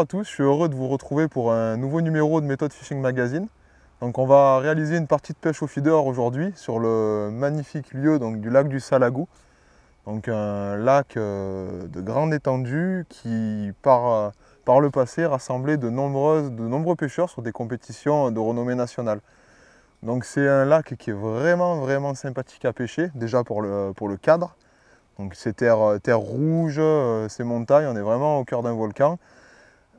à tous, je suis heureux de vous retrouver pour un nouveau numéro de Méthode Fishing Magazine. Donc on va réaliser une partie de pêche au feeder aujourd'hui sur le magnifique lieu donc, du lac du Salagou. Donc un lac de grande étendue qui par le passé rassemblait de nombreux pêcheurs sur des compétitions de renommée nationale. Donc c'est un lac qui est vraiment sympathique à pêcher, déjà pour le cadre. Donc c'est terre rouge, ces montagnes, on est vraiment au cœur d'un volcan.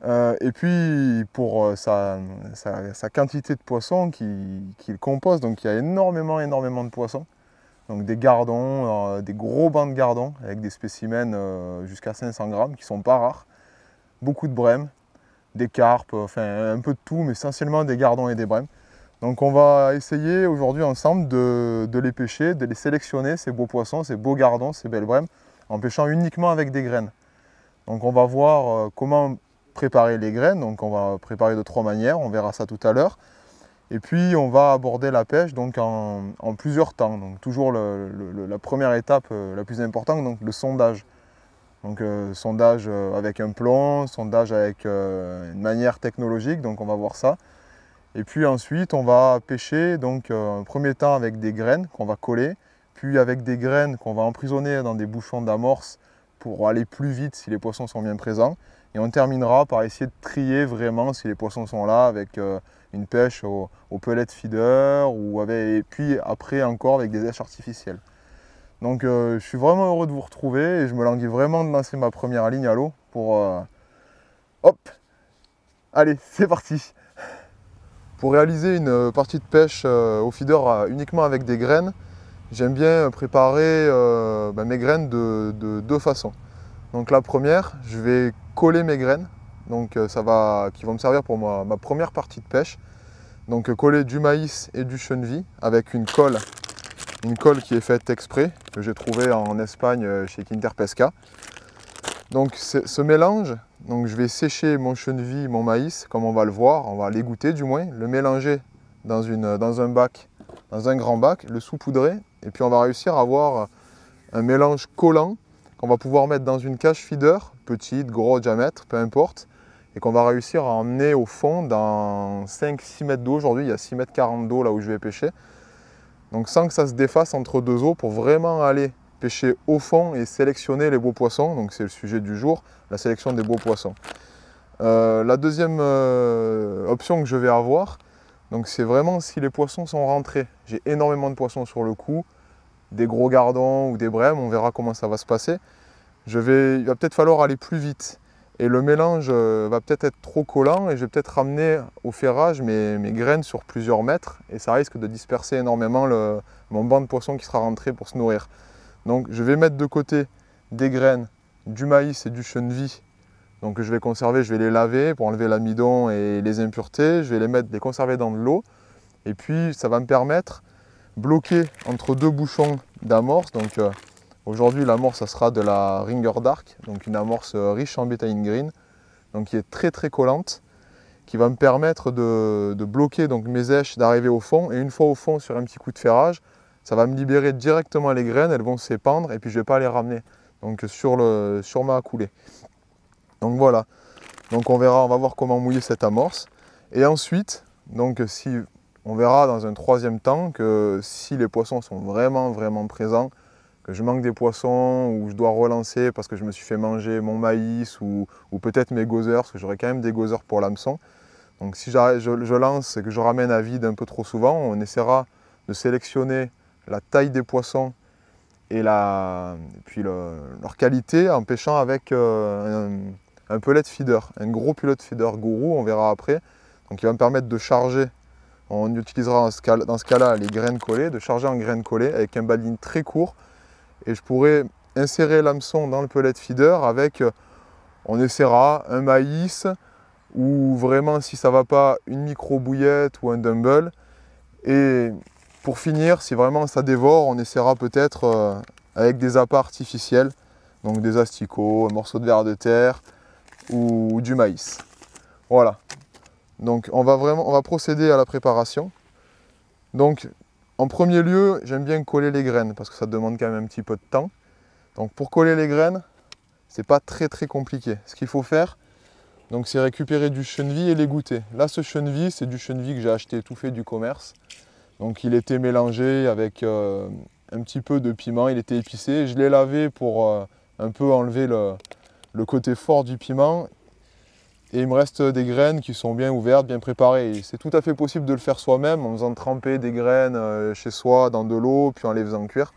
Et puis pour sa quantité de poissons qu'il compose, donc il y a énormément de poissons. Donc des gardons, des gros bancs de gardons avec des spécimens jusqu'à 500 grammes qui ne sont pas rares. Beaucoup de brèmes, des carpes, enfin un peu de tout, mais essentiellement des gardons et des brèmes. Donc on va essayer aujourd'hui ensemble de les pêcher, de les sélectionner, ces beaux poissons, ces beaux gardons, ces belles brèmes, en pêchant uniquement avec des graines. Donc on va voir comment préparer les graines, donc on va préparer de 3 manières, on verra ça tout à l'heure. Et puis on va aborder la pêche donc en plusieurs temps. Donc toujours la première étape la plus importante, donc le sondage. Donc sondage avec un plomb, sondage avec une manière technologique, donc on va voir ça. Et puis ensuite, on va pêcher donc un premier temps avec des graines qu'on va coller, puis avec des graines qu'on va emprisonner dans des bouchons d'amorce pour aller plus vite si les poissons sont bien présents. Et on terminera par essayer de trier vraiment si les poissons sont là avec une pêche au pellet feeder et puis après encore avec des hêches artificielles. Donc je suis vraiment heureux de vous retrouver et je me languis vraiment de lancer ma première ligne à l'eau pour... Hop! Allez, c'est parti! Pour réaliser une partie de pêche au feeder uniquement avec des graines, j'aime bien préparer mes graines de deux façons. Donc la première, je vais coller mes graines, donc qui vont me servir pour ma première partie de pêche. Donc coller du maïs et du cheneville avec une colle qui est faite exprès, que j'ai trouvée en Espagne chez Quinterpesca. Donc ce mélange, donc je vais sécher mon cheneville, mon maïs, comme on va le voir, on va l'égoutter du moins, le mélanger dans un bac, dans un grand bac, le saupoudrer, et puis on va réussir à avoir un mélange collant qu'on va pouvoir mettre dans une cage feeder, petite, gros diamètre, peu importe, et qu'on va réussir à emmener au fond dans 5-6 mètres d'eau. Aujourd'hui, il y a 6,40 m d'eau là où je vais pêcher. Donc sans que ça se défasse entre deux eaux pour vraiment aller pêcher au fond et sélectionner les beaux poissons. Donc c'est le sujet du jour, la sélection des beaux poissons. La deuxième option que je vais avoir, donc c'est vraiment si les poissons sont rentrés. J'ai énormément de poissons sur le coup, des gros gardons ou des brèmes, on verra comment ça va se passer. Il va peut-être falloir aller plus vite. Et le mélange va peut-être être trop collant et je vais peut-être ramener au ferrage mes graines sur plusieurs mètres et ça risque de disperser énormément mon banc de poissons qui sera rentré pour se nourrir. Donc je vais mettre de côté des graines, du maïs et du cheneville. Donc je vais conserver, je vais les laver pour enlever l'amidon et les impuretés. Je vais les conserver dans de l'eau. Et puis ça va me permettre, bloqué entre deux bouchons d'amorce. Donc aujourd'hui l'amorce ça sera de la Ringer Dark, donc une amorce riche en betaine green, donc qui est très collante, qui va me permettre de bloquer donc mes hêches, d'arriver au fond. Et une fois au fond sur un petit coup de ferrage, ça va me libérer directement les graines, elles vont s'épandre et puis je ne vais pas les ramener donc sur ma coulée. Donc voilà, donc on va voir comment mouiller cette amorce. Et ensuite, donc on verra dans un troisième temps que si les poissons sont vraiment présents, que je manque des poissons ou je dois relancer parce que je me suis fait manger mon maïs ou peut-être mes gozzers, parce que j'aurai quand même des gozzers pour l'hameçon. Donc si je lance et que je ramène à vide un peu trop souvent, on essaiera de sélectionner la taille des poissons et puis leur qualité en pêchant avec un pellet feeder, un gros pellet feeder gourou, on verra après. Donc il va me permettre de charger, on utilisera dans ce cas-là les graines collées, de charger en graines collées avec un baline très court et je pourrai insérer l'hameçon dans le pellet feeder avec, on essaiera un maïs ou vraiment si ça ne va pas une micro bouillette ou un dumble. Et pour finir, si vraiment ça dévore, on essaiera peut-être avec des appâts artificiels, donc des asticots, un morceau de ver de terre ou du maïs. Voilà. Donc on va procéder à la préparation. Donc en premier lieu, j'aime bien coller les graines parce que ça demande quand même un petit peu de temps. Donc pour coller les graines, c'est pas très compliqué. Ce qu'il faut faire, Donc c'est récupérer du cheneville et l'égoutter. Là ce cheneville, c'est du cheneville que j'ai acheté tout fait du commerce. Donc il était mélangé avec un petit peu de piment, il était épicé. Je l'ai lavé pour un peu enlever le côté fort du piment. Et il me reste des graines qui sont bien ouvertes, bien préparées. C'est tout à fait possible de le faire soi-même en faisant tremper des graines chez soi dans de l'eau, puis en les faisant cuire.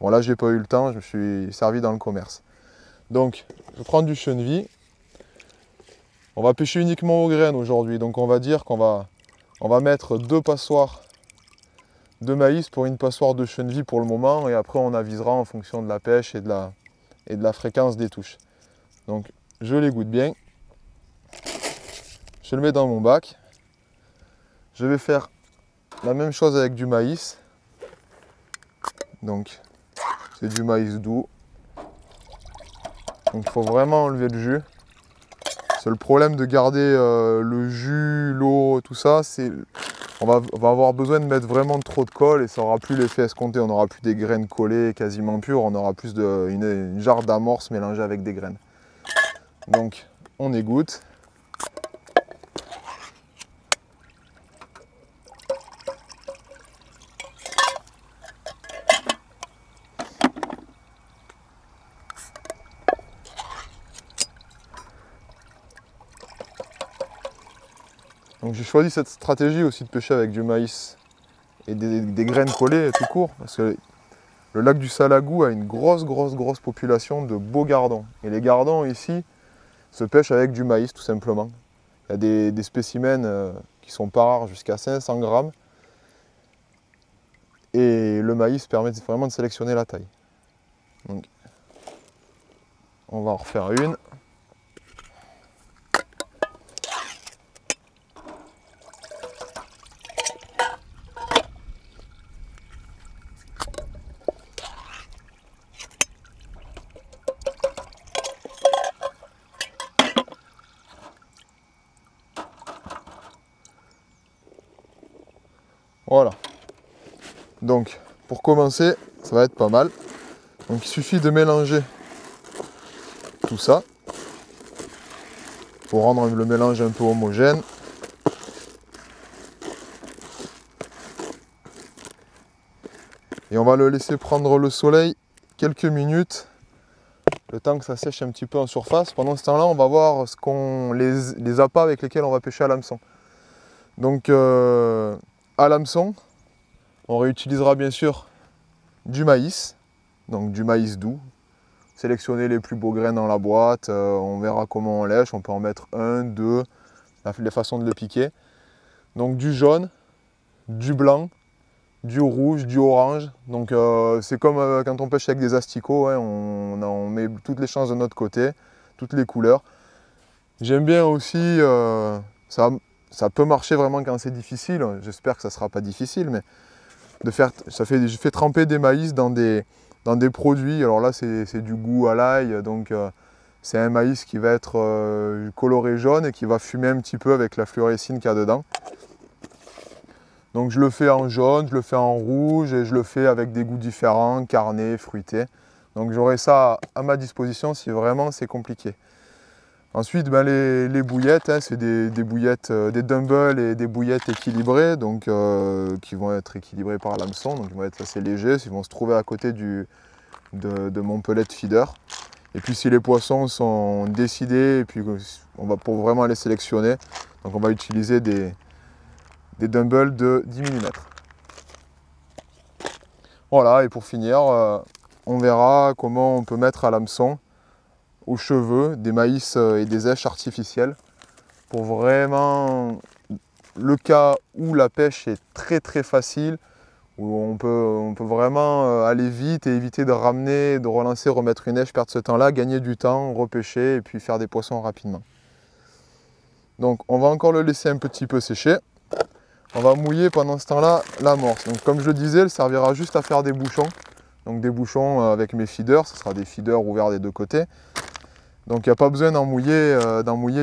Bon là, j'ai pas eu le temps, je me suis servi dans le commerce. Donc, je prends du cheneville. On va pêcher uniquement aux graines aujourd'hui. Donc on va dire qu'on va mettre 2 passoires de maïs pour une passoire de cheneville pour le moment. Et après, on avisera en fonction de la pêche et de la fréquence des touches. Donc, je l'égoutte bien. Je le mets dans mon bac. Je vais faire la même chose avec du maïs. Donc, c'est du maïs doux. Donc, il faut vraiment enlever le jus. C'est le problème de garder le jus, l'eau, tout ça. On va avoir besoin de mettre vraiment trop de colle et ça n'aura plus l'effet escompté. On n'aura plus des graines collées quasiment pures. On aura plus une jarre d'amorce mélangée avec des graines. Donc, on égoutte. Donc j'ai choisi cette stratégie aussi de pêcher avec du maïs et des graines collées tout court, parce que le lac du Salagou a une grosse population de beaux gardons. Et les gardons ici se pêchent avec du maïs tout simplement. Il y a des spécimens qui sont pas rares, jusqu'à 500 grammes. Et le maïs permet vraiment de sélectionner la taille. Donc, on va en refaire une. Voilà. Donc, pour commencer, ça va être pas mal. Donc, il suffit de mélanger tout ça pour rendre le mélange un peu homogène. Et on va le laisser prendre le soleil quelques minutes, le temps que ça sèche un petit peu en surface. Pendant ce temps-là, on va voir les appâts avec lesquels on va pêcher à l'hameçon. Donc, à l'hameçon, on réutilisera bien sûr du maïs, donc du maïs doux. Sélectionner les plus beaux grains dans la boîte, on verra comment on lèche, on peut en mettre 1, 2, les façons de le piquer. Donc du jaune, du blanc, du rouge, du orange. Donc c'est comme quand on pêche avec des asticots, hein, on met toutes les chances de notre côté, toutes les couleurs. J'aime bien aussi, ça peut marcher vraiment quand c'est difficile, j'espère que ça ne sera pas difficile, mais je fais tremper des maïs dans des produits. Alors là c'est du goût à l'ail, donc c'est un maïs qui va être coloré jaune et qui va fumer un petit peu avec la fluorescine qu'il y a dedans. Donc je le fais en jaune, je le fais en rouge et je le fais avec des goûts différents, carnés, fruités. Donc j'aurai ça à ma disposition si vraiment c'est compliqué. Ensuite, ben, les bouillettes, hein, c'est des bouillettes, des dumbbells et des bouillettes équilibrées, donc qui vont être équilibrées par l'hameçon, donc ils vont être assez légers, ils vont se trouver à côté de mon pellet feeder. Et puis si les poissons sont décidés, et puis on va pour vraiment les sélectionner, donc on va utiliser des dumbbells de 10 mm. Voilà, et pour finir, on verra comment on peut mettre à l'hameçon aux cheveux des maïs et des èches artificielles pour vraiment le cas où la pêche est très facile, où on peut vraiment aller vite et éviter de ramener, de relancer, remettre une èche, perdre ce temps-là, gagner du temps, repêcher et puis faire des poissons rapidement. Donc on va encore le laisser un petit peu sécher. On va mouiller pendant ce temps-là l'amorce. Donc comme je le disais, elle servira juste à faire des bouchons. Donc des bouchons avec mes feeders, ce sera des feeders ouverts des deux côtés. Donc il n'y a pas besoin d'en mouiller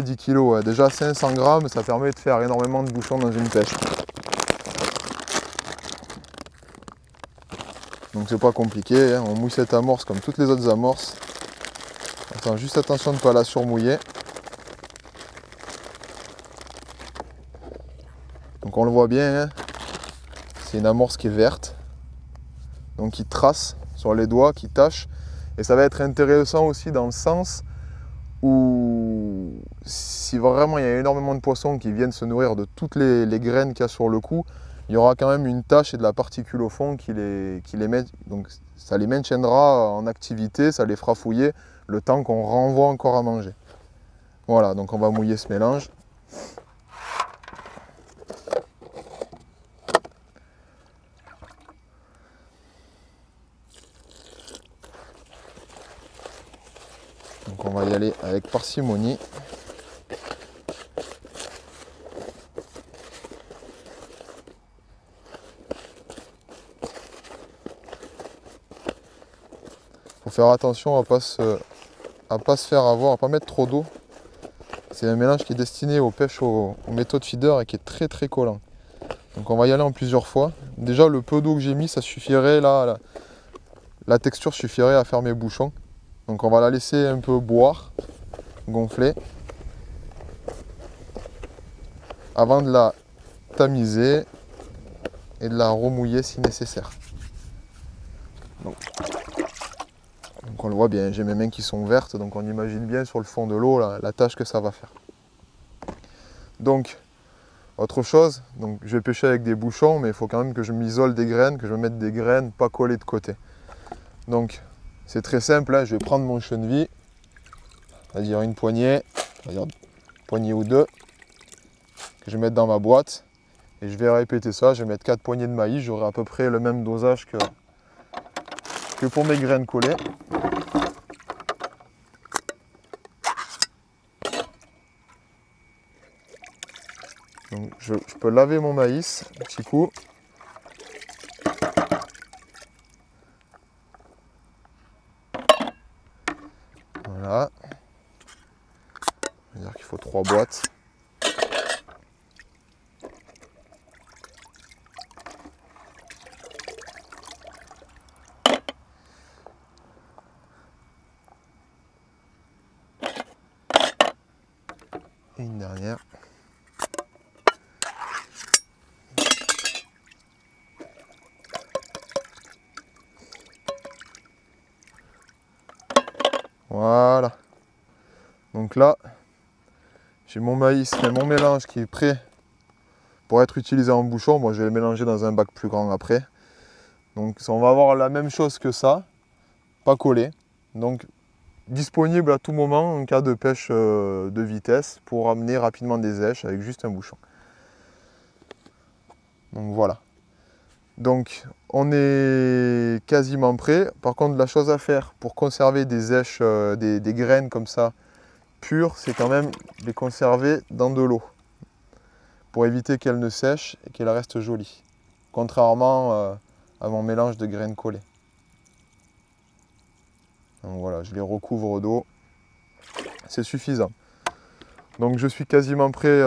10 kg. Déjà 500 grammes, ça permet de faire énormément de bouchons dans une pêche. Donc c'est pas compliqué, hein. On mouille cette amorce comme toutes les autres amorces. Attends, juste attention de ne pas la surmouiller. Donc on le voit bien, hein, c'est une amorce qui est verte. Donc qui trace sur les doigts, qui tache. Et ça va être intéressant aussi dans le sens où si vraiment il y a énormément de poissons qui viennent se nourrir de toutes les graines qu'il y a sur le cou, il y aura quand même une tache et de la particule au fond qui les met. Donc ça les maintiendra en activité, ça les fera fouiller le temps qu'on renvoie encore à manger. Voilà, donc on va mouiller ce mélange. Donc on va y aller avec parcimonie. Faut faire attention à pas se faire avoir, à pas mettre trop d'eau. C'est un mélange qui est destiné aux pêches aux méthodes feeder et qui est très très collant. Donc on va y aller en plusieurs fois. Déjà le peu d'eau que j'ai mis, ça suffirait là, la texture suffirait à faire mes bouchons. Donc on va la laisser un peu boire, gonfler, avant de la tamiser et de la remouiller si nécessaire. Donc on le voit bien, j'ai mes mains qui sont vertes, donc on imagine bien sur le fond de l'eau la tâche que ça va faire. Donc, autre chose, donc je vais pêcher avec des bouchons, mais il faut quand même que je m'isole des graines, que je mette des graines pas collées de côté. Donc, c'est très simple, hein, je vais prendre mon cheneville, c'est-à-dire une poignée, c'est-à-dire une poignée ou deux, que je vais mettre dans ma boîte, et je vais répéter ça, je vais mettre 4 poignées de maïs, j'aurai à peu près le même dosage que pour mes graines collées. Donc je peux laver mon maïs un petit coup. Voilà. On va dire qu'il faut 3 boîtes. Et une dernière. Voilà. Donc là, j'ai mon maïs et mon mélange qui est prêt pour être utilisé en bouchon. Moi, je vais le mélanger dans un bac plus grand après. Donc on va avoir la même chose que ça, pas collé. Donc disponible à tout moment en cas de pêche de vitesse pour amener rapidement des èches avec juste un bouchon. Donc voilà. Donc on est quasiment prêt. Par contre, la chose à faire pour conserver des èches, des graines comme ça pures, c'est quand même les conserver dans de l'eau pour éviter qu'elles ne sèchent et qu'elles restent jolies. Contrairement à mon mélange de graines collées. Donc voilà, je les recouvre d'eau. C'est suffisant. Donc je suis quasiment prêt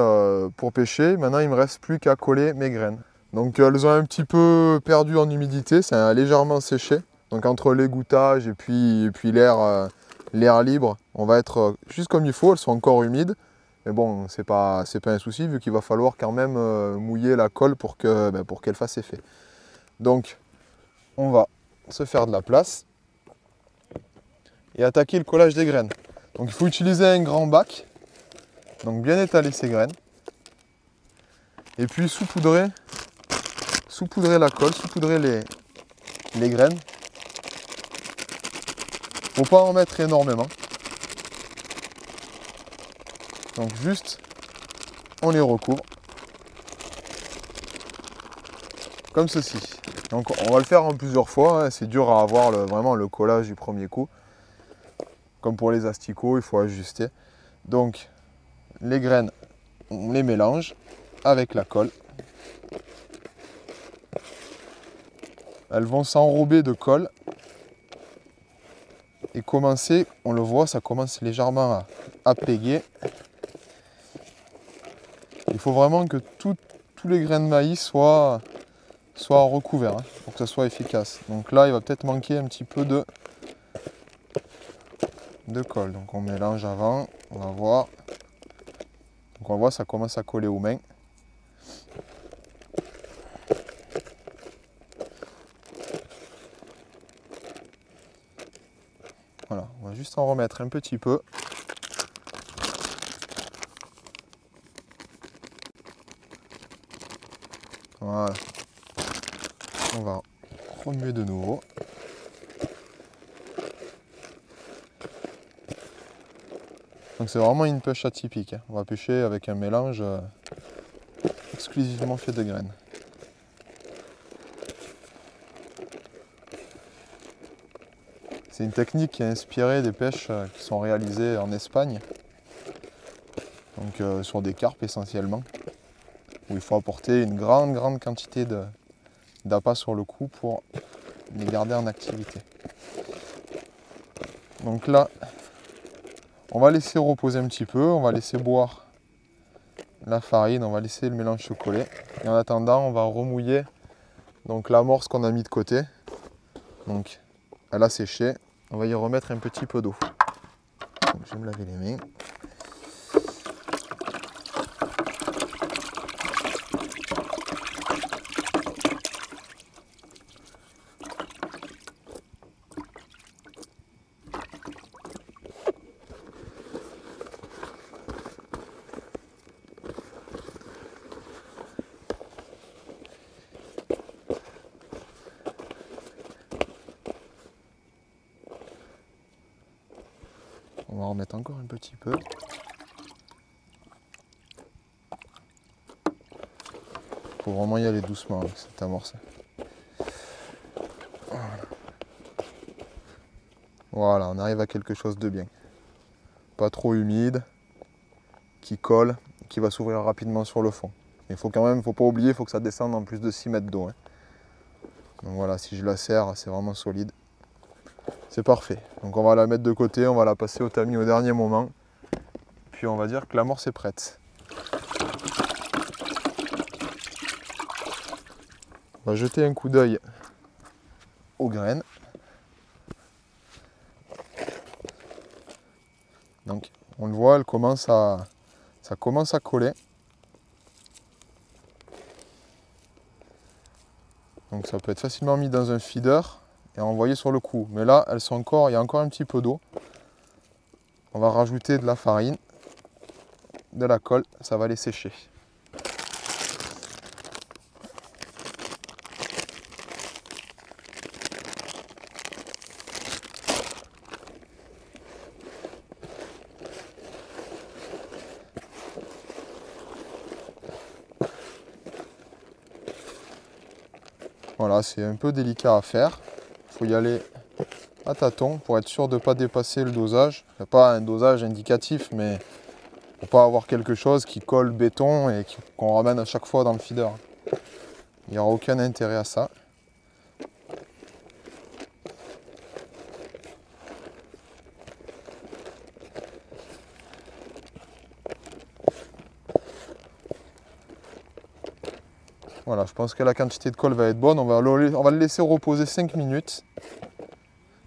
pour pêcher. Maintenant, il ne me reste plus qu'à coller mes graines. Donc elles ont un petit peu perdu en humidité, ça a légèrement séché. Donc entre l'égouttage et puis l'air libre, on va être juste comme il faut, elles sont encore humides. Mais bon, c'est pas un souci vu qu'il va falloir quand même mouiller la colle pour qu'elle fasse effet. Donc on va se faire de la place et attaquer le collage des graines. Donc il faut utiliser un grand bac, donc bien étaler ces graines. Et puis saupoudrer la colle, saupoudrer les graines. Faut pas en mettre énormément. Donc juste, on les recouvre. Comme ceci. Donc on va le faire en plusieurs fois, hein. C'est dur à avoir vraiment le collage du premier coup. Comme pour les asticots, il faut ajuster. Donc les graines, on les mélange avec la colle. Elles vont s'enrober de colle et commencer, on le voit, ça commence légèrement à péguer. Il faut vraiment que tous les grains de maïs soient recouverts, hein, pour que ça soit efficace. Donc là, il va peut-être manquer un petit peu de colle. Donc on mélange avant, on va voir. Donc on voit, ça commence à coller aux mains. Voilà, on va juste en remettre un petit peu. Voilà. On va remuer de nouveau. Donc c'est vraiment une pêche atypique. On va pêcher avec un mélange exclusivement fait de graines. C'est une technique qui est inspirée des pêches qui sont réalisées en Espagne, donc sur des carpes essentiellement, où il faut apporter une grande quantité d'appât sur le cou pour les garder en activité. Donc là, on va laisser reposer un petit peu, on va laisser boire la farine, on va laisser le mélange se coller. Et en attendant, on va remouiller donc l'amorce qu'on a mis de côté. Donc elle a séché, on va y remettre un petit peu d'eau. Je vais me laver les mains. On va en remettre encore un petit peu. Il faut vraiment y aller doucement avec cette amorce. Voilà, on arrive à quelque chose de bien. Pas trop humide, qui colle, qui va s'ouvrir rapidement sur le fond. Il faut quand même, faut pas oublier, il faut que ça descende en plus de 6 mètres d'eau. Donc voilà, si je la serre, c'est vraiment solide. C'est parfait. Donc on va la mettre de côté, on va la passer au tamis au dernier moment. Puis on va dire que l'amorce est prête. On va jeter un coup d'œil aux graines. Donc on le voit, ça commence à coller. Donc ça peut être facilement mis dans un feeder et envoyé sur le coup. Mais là, il y a encore un petit peu d'eau. On va rajouter de la farine, de la colle, ça va les sécher. Voilà, c'est un peu délicat à faire. Il faut y aller à tâtons pour être sûr de ne pas dépasser le dosage. Il n'y a pas un dosage indicatif, mais pour pas avoir quelque chose qui colle béton et qu'on ramène à chaque fois dans le feeder. Il n'y aura aucun intérêt à ça. Voilà, je pense que la quantité de colle va être bonne. On va le laisser reposer 5 minutes.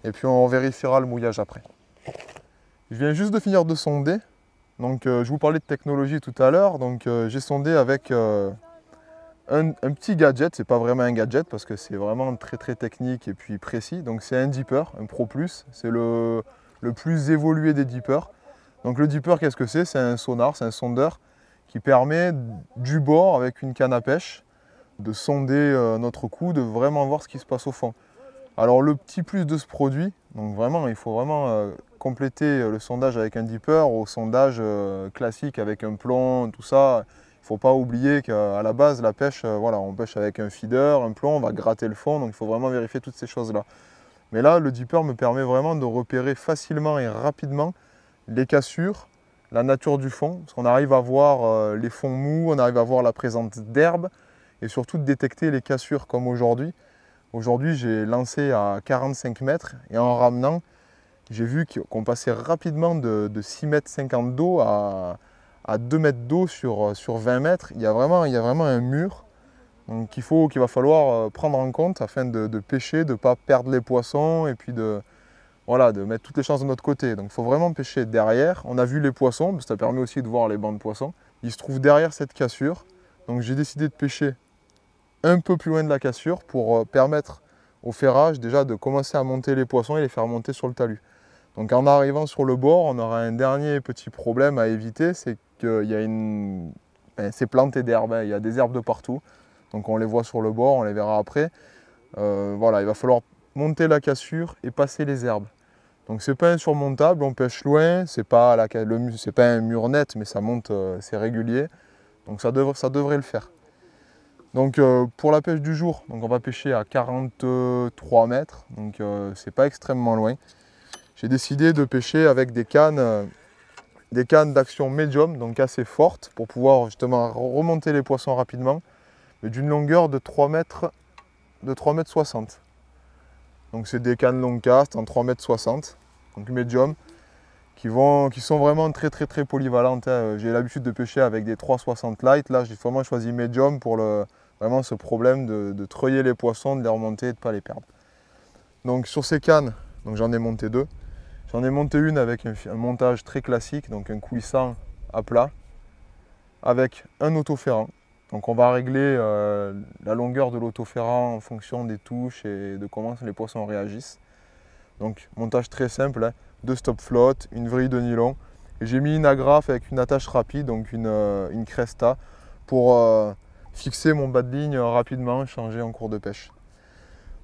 Et puis on vérifiera le mouillage après. Je viens juste de finir de sonder. Donc je vous parlais de technologie tout à l'heure. Donc j'ai sondé avec un petit gadget. C'est pas vraiment un gadget parce que c'est vraiment très technique et puis précis. Donc c'est un dipper, un Pro Plus. C'est le plus évolué des dippers. Donc le dipper, qu'est-ce que c'est? C'est un sonar, c'est un sondeur qui permet du bord avec une canne à pêche de sonder notre cou, de vraiment voir ce qui se passe au fond. Alors le petit plus de ce produit, donc vraiment il faut vraiment compléter le sondage avec un dipper au sondage classique avec un plomb, tout ça. Il ne faut pas oublier qu'à la base la pêche, voilà, on pêche avec un feeder, un plomb, on va gratter le fond, donc il faut vraiment vérifier toutes ces choses-là. Mais là le dipper me permet vraiment de repérer facilement et rapidement les cassures, la nature du fond, parce qu'on arrive à voir les fonds mous, on arrive à voir la présence d'herbes, et surtout de détecter les cassures comme aujourd'hui. Aujourd'hui, j'ai lancé à 45 mètres et en ramenant, j'ai vu qu'on passait rapidement de 6,50 m d'eau à 2 mètres d'eau sur 20 mètres. Il y a vraiment un mur qu'il va falloir prendre en compte afin de pêcher, de ne pas perdre les poissons et puis de mettre toutes les chances de notre côté. Donc il faut vraiment pêcher derrière. On a vu les poissons, ça permet aussi de voir les bancs de poissons. Ils se trouvent derrière cette cassure. Donc j'ai décidé de pêcher un peu plus loin de la cassure pour permettre au ferrage déjà de commencer à monter les poissons et les faire monter sur le talus. Donc en arrivant sur le bord, on aura un dernier petit problème à éviter, c'est qu'il y a c'est planté d'herbes, hein, il y a des herbes de partout. Donc on les voit sur le bord, on les verra après. Voilà, il va falloir monter la cassure et passer les herbes. Donc c'est pas insurmontable, on pêche loin, c'est pas un mur net, mais ça monte, c'est régulier. Donc ça devrait le faire. Donc pour la pêche du jour, donc on va pêcher à 43 mètres, donc c'est pas extrêmement loin. J'ai décidé de pêcher avec des cannes d'action médium, donc assez fortes, pour pouvoir justement remonter les poissons rapidement, mais d'une longueur de 3 mètres, de 3,60 m. Donc c'est des cannes long cast en 3,60 m, donc médium, qui sont vraiment très polyvalentes, hein. J'ai l'habitude de pêcher avec des 3,60 light, là j'ai vraiment choisi médium pour vraiment ce problème de treuiller les poissons, de les remonter et de ne pas les perdre. Donc sur ces cannes, j'en ai monté deux. J'en ai monté une avec un montage très classique, donc un coulissant à plat, avec un autoferrant. Donc on va régler la longueur de l'autoferrant en fonction des touches et de comment les poissons réagissent. Donc montage très simple, hein, 2 stop float, une vrille de nylon. Et j'ai mis une agrafe avec une attache rapide, donc une cresta, pour fixer mon bas de ligne rapidement, changer en cours de pêche.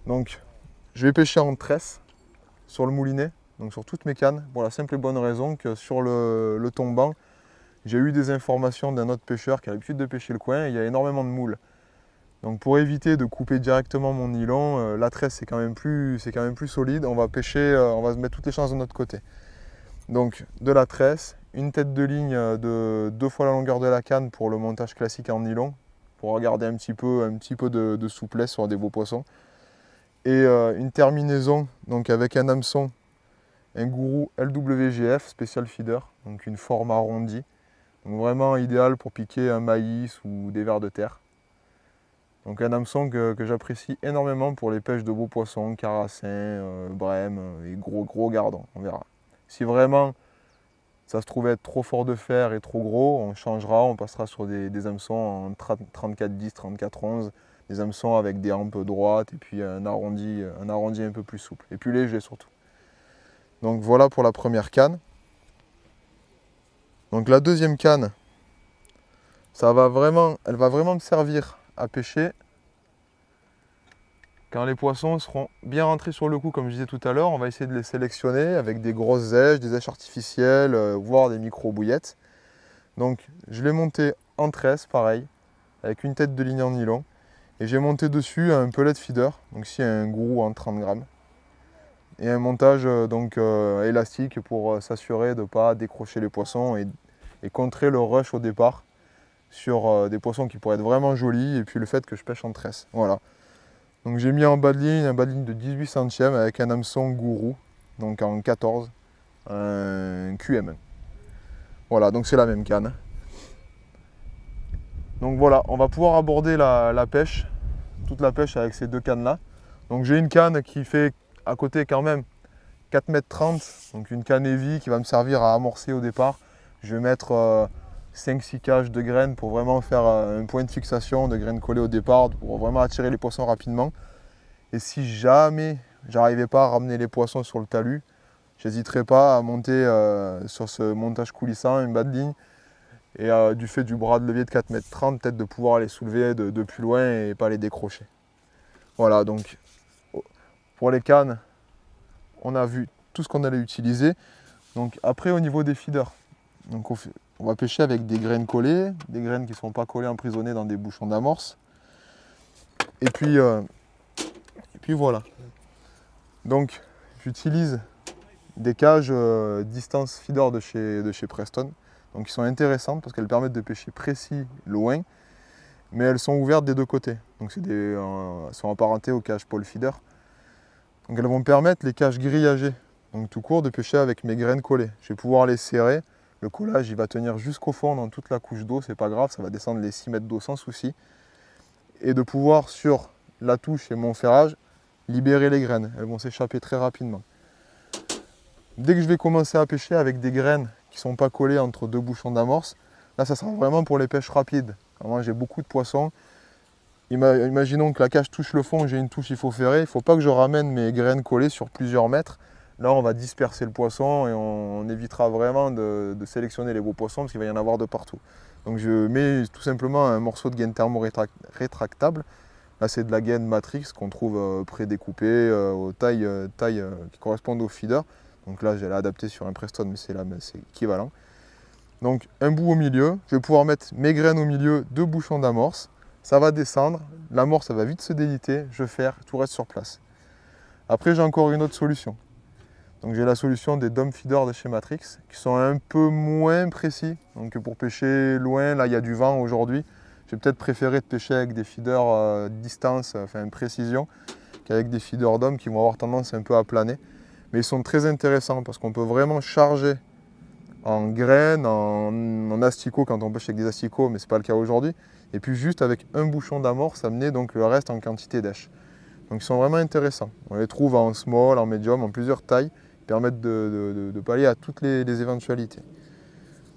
Donc je vais pêcher en tresse sur le moulinet, donc sur toutes mes cannes, pour la simple et bonne raison que sur le tombant, j'ai eu des informations d'un autre pêcheur qui a l'habitude de pêcher le coin et il y a énormément de moules. Donc pour éviter de couper directement mon nylon, la tresse c'est quand même plus solide, on va se mettre toutes les chances de notre côté. Donc de la tresse, une tête de ligne de 2 fois la longueur de la canne pour le montage classique en nylon, pour garder un petit peu de souplesse sur des beaux poissons. Et une terminaison donc avec un hameçon, un gourou LWGF Special Feeder, donc une forme arrondie. Donc vraiment idéal pour piquer un maïs ou des vers de terre. Donc un hameçon que j'apprécie énormément pour les pêches de beaux poissons, carassins, brèmes et gros gardons, on verra. Si vraiment ça se trouve être trop fort de fer et trop gros, on changera, on passera sur des hameçons en 34-10, 34-11, des hameçons avec des hampes droites et puis un arrondi un peu plus souple, et plus léger surtout. Donc voilà pour la première canne. Donc la deuxième canne, elle va vraiment me servir à pêcher quand les poissons seront bien rentrés sur le coup, comme je disais tout à l'heure. On va essayer de les sélectionner avec des grosses aiges, des aiges artificielles, voire des micro-bouillettes. Donc je l'ai monté en tresse, pareil, avec une tête de ligne en nylon. Et j'ai monté dessus un pellet feeder, donc ici un gourou en 30 grammes. Et un montage élastique pour s'assurer de ne pas décrocher les poissons et contrer le rush au départ sur des poissons qui pourraient être vraiment jolis, et puis le fait que je pêche en tresse. Voilà. Donc j'ai mis en bas de ligne un bas de ligne de 18 centièmes avec un hameçon gourou, donc en 14, un QM. Voilà, donc c'est la même canne. Donc voilà, on va pouvoir aborder la pêche, toute la pêche avec ces deux cannes là. Donc j'ai une canne qui fait à côté quand même 4,30 m, donc une canne heavy qui va me servir à amorcer au départ. Je vais mettre 5-6 cages de graines pour vraiment faire un point de fixation de graines collées au départ, pour vraiment attirer les poissons rapidement. Et si jamais j'arrivais pas à ramener les poissons sur le talus, j'hésiterai pas à monter sur ce montage coulissant, une bas de ligne, et du fait du bras de levier de 4,30 m, peut-être de pouvoir les soulever de plus loin et pas les décrocher. Voilà, donc pour les cannes, on a vu tout ce qu'on allait utiliser. Donc après, au niveau des feeders, donc on va pêcher avec des graines collées, des graines qui ne sont pas collées, emprisonnées dans des bouchons d'amorce. Et puis voilà. Donc j'utilise des cages distance feeder de chez Preston. Donc qui sont intéressantes parce qu'elles permettent de pêcher précis, loin, mais elles sont ouvertes des deux côtés. Donc elles sont apparentées aux cages pole feeder. Donc elles vont me permettre, les cages grillagées, donc tout court, de pêcher avec mes graines collées. Je vais pouvoir les serrer. Le collage il va tenir jusqu'au fond dans toute la couche d'eau, c'est pas grave, ça va descendre les 6 mètres d'eau sans souci. Et de pouvoir sur la touche et mon ferrage, libérer les graines. Elles vont s'échapper très rapidement. Dès que je vais commencer à pêcher avec des graines qui ne sont pas collées entre deux bouchons d'amorce, là ça sera vraiment pour les pêches rapides. Alors moi j'ai beaucoup de poissons. Imaginons que la cage touche le fond, j'ai une touche il faut ferrer. Il ne faut pas que je ramène mes graines collées sur plusieurs mètres. Là, on va disperser le poisson et on évitera vraiment de sélectionner les beaux poissons parce qu'il va y en avoir de partout. Donc je mets tout simplement un morceau de gaine thermo-rétractable. Là, c'est de la gaine Matrix qu'on trouve prédécoupée aux tailles qui correspondent au feeder. Donc là, j'ai adapté sur un Preston, mais c'est équivalent. Donc un bout au milieu, je vais pouvoir mettre mes graines au milieu, 2 bouchons d'amorce. Ça va descendre, l'amorce ça va vite se déliter, je ferre, tout reste sur place. Après, j'ai encore une autre solution. Donc j'ai la solution des dome feeders de chez Matrix, qui sont un peu moins précis. Donc pour pêcher loin, là il y a du vent aujourd'hui, j'ai peut-être préféré de pêcher avec des feeders distance, enfin précision, qu'avec des feeders d'hommes qui vont avoir tendance un peu à planer. Mais ils sont très intéressants parce qu'on peut vraiment charger en graines, en asticots quand on pêche avec des asticots, mais ce n'est pas le cas aujourd'hui. Et puis juste avec un bouchon d'amorce, amener donc le reste en quantité d'èche. Donc ils sont vraiment intéressants. On les trouve en small, en medium, en plusieurs tailles, qui permettent de pallier à toutes les éventualités.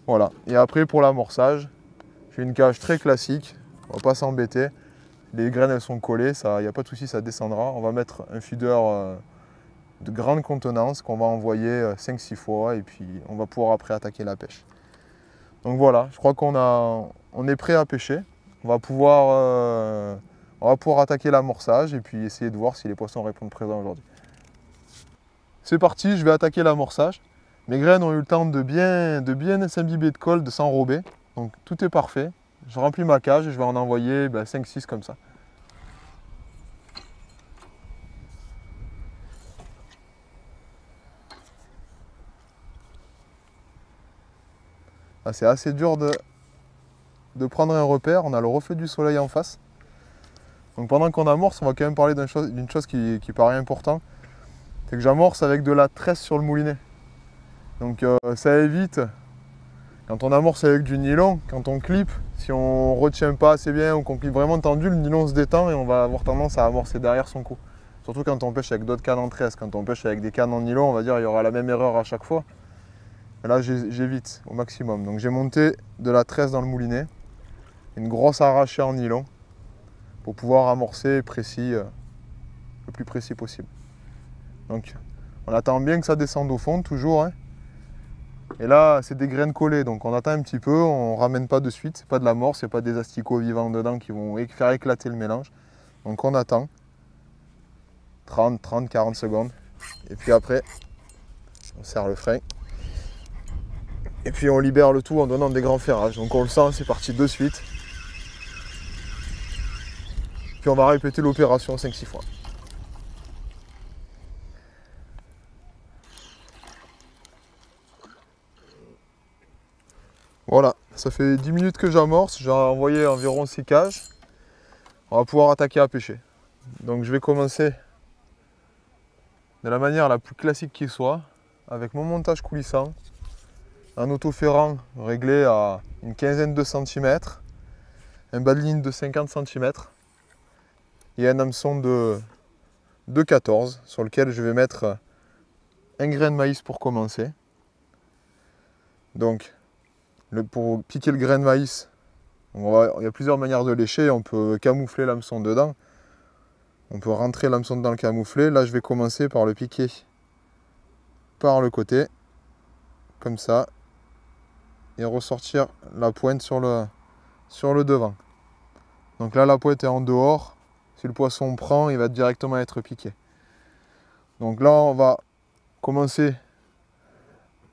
Voilà. Et après pour l'amorçage, j'ai une cage très classique, on ne va pas s'embêter. Les graines elles sont collées, il n'y a pas de souci, ça descendra. On va mettre un feeder de grande contenance qu'on va envoyer 5-6 fois et puis on va pouvoir après attaquer la pêche. Donc voilà, je crois on est prêt à pêcher. On va pouvoir attaquer l'amorçage et puis essayer de voir si les poissons répondent présents aujourd'hui. C'est parti, je vais attaquer l'amorçage. Mes graines ont eu le temps de bien s'imbiber de colle, de s'enrober. Donc tout est parfait. Je remplis ma cage et je vais en envoyer 5-6 comme ça. Ah, c'est assez dur de prendre un repère, on a le reflet du soleil en face. Donc pendant qu'on amorce, on va quand même parler d'une chose qui paraît importante. C'est que j'amorce avec de la tresse sur le moulinet. Donc ça évite, quand on amorce avec du nylon, quand on clip, si on ne retient pas assez bien ou qu'on clip vraiment tendu, le nylon se détend et on va avoir tendance à amorcer derrière son cou. Surtout quand on pêche avec d'autres cannes en tresse. Quand on pêche avec des cannes en nylon, on va dire qu'il y aura la même erreur à chaque fois. Et là j'évite au maximum. Donc j'ai monté de la tresse dans le moulinet, une grosse arrachée en nylon, pour pouvoir amorcer précis, le plus précis possible. Donc on attend bien que ça descende au fond toujours. Hein. Et là c'est des graines collées, donc on attend un petit peu, on ne ramène pas de suite, c'est pas de l'amorce, c'est pas des asticots vivants dedans qui vont faire éclater le mélange. Donc on attend 30, 40 secondes. Et puis après, on serre le frein. Et puis on libère le tout en donnant des grands ferrages. Donc on le sent, c'est parti de suite. Puis on va répéter l'opération 5-6 fois. Voilà, ça fait 10 minutes que j'amorce, j'ai envoyé environ 6 cages. On va pouvoir attaquer à pêcher. Donc je vais commencer de la manière la plus classique qui soit, avec mon montage coulissant, un autoferrant réglé à une quinzaine de centimètres, un bas de ligne de 50 cm et un hameçon de 14 sur lequel je vais mettre un grain de maïs pour commencer. Donc pour piquer le grain de maïs, il y a plusieurs manières de lécher. On peut camoufler l'hameçon dedans. On peut rentrer l'hameçon dans le camouflet. Là, je vais commencer par le piquer par le côté, comme ça, et ressortir la pointe sur le devant. Donc là, la pointe est en dehors. Si le poisson prend, il va directement être piqué. Donc là, on va commencer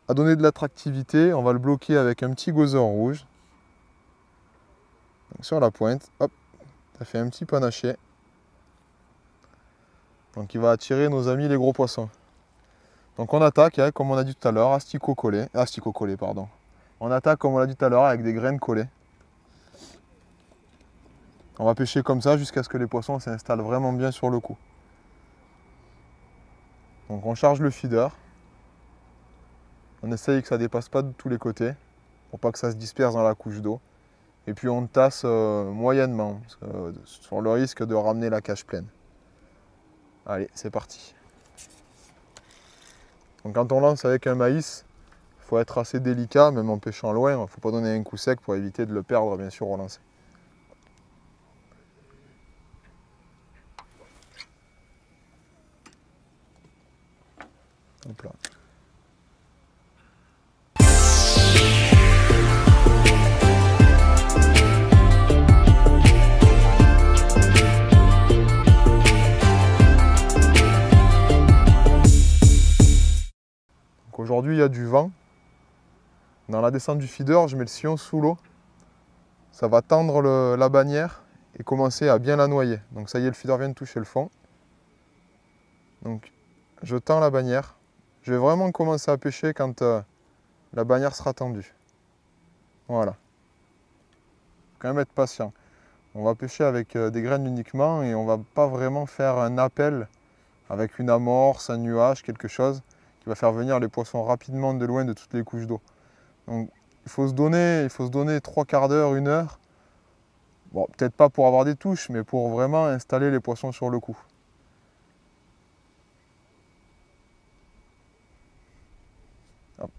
à donner de l'attractivité. On va le bloquer avec un petit gozeur rouge. Donc sur la pointe, hop, ça fait un petit panaché. Donc il va attirer nos amis les gros poissons. Donc on attaque, hein, comme on a dit tout à l'heure, asticot collé, pardon. On attaque comme on l'a dit tout à l'heure avec des graines collées. On va pêcher comme ça jusqu'à ce que les poissons s'installent vraiment bien sur le coup. Donc on charge le feeder. On essaye que ça ne dépasse pas de tous les côtés pour pas que ça se disperse dans la couche d'eau. Et puis on tasse moyennement sur le risque de ramener la cage pleine. Allez, c'est parti. Donc quand on lance avec un maïs, il faut être assez délicat, même en pêchant loin. Il ne faut pas donner un coup sec pour éviter de le perdre, bien sûr, au lancer. Donc Hop là. Aujourd'hui, il y a du vent. Dans la descente du feeder, je mets le sillon sous l'eau. Ça va tendre la bannière et commencer à bien la noyer. Donc ça y est, le feeder vient de toucher le fond. Donc je tends la bannière. Je vais vraiment commencer à pêcher quand la bannière sera tendue. Voilà. Quand même être patient. On va pêcher avec des graines uniquement et on ne va pas vraiment faire un appel avec une amorce, un nuage, quelque chose qui va faire venir les poissons rapidement de loin de toutes les couches d'eau. Donc il faut se donner 3 quarts d'heure, 1 heure. Bon, peut-être pas pour avoir des touches, mais pour vraiment installer les poissons sur le coup.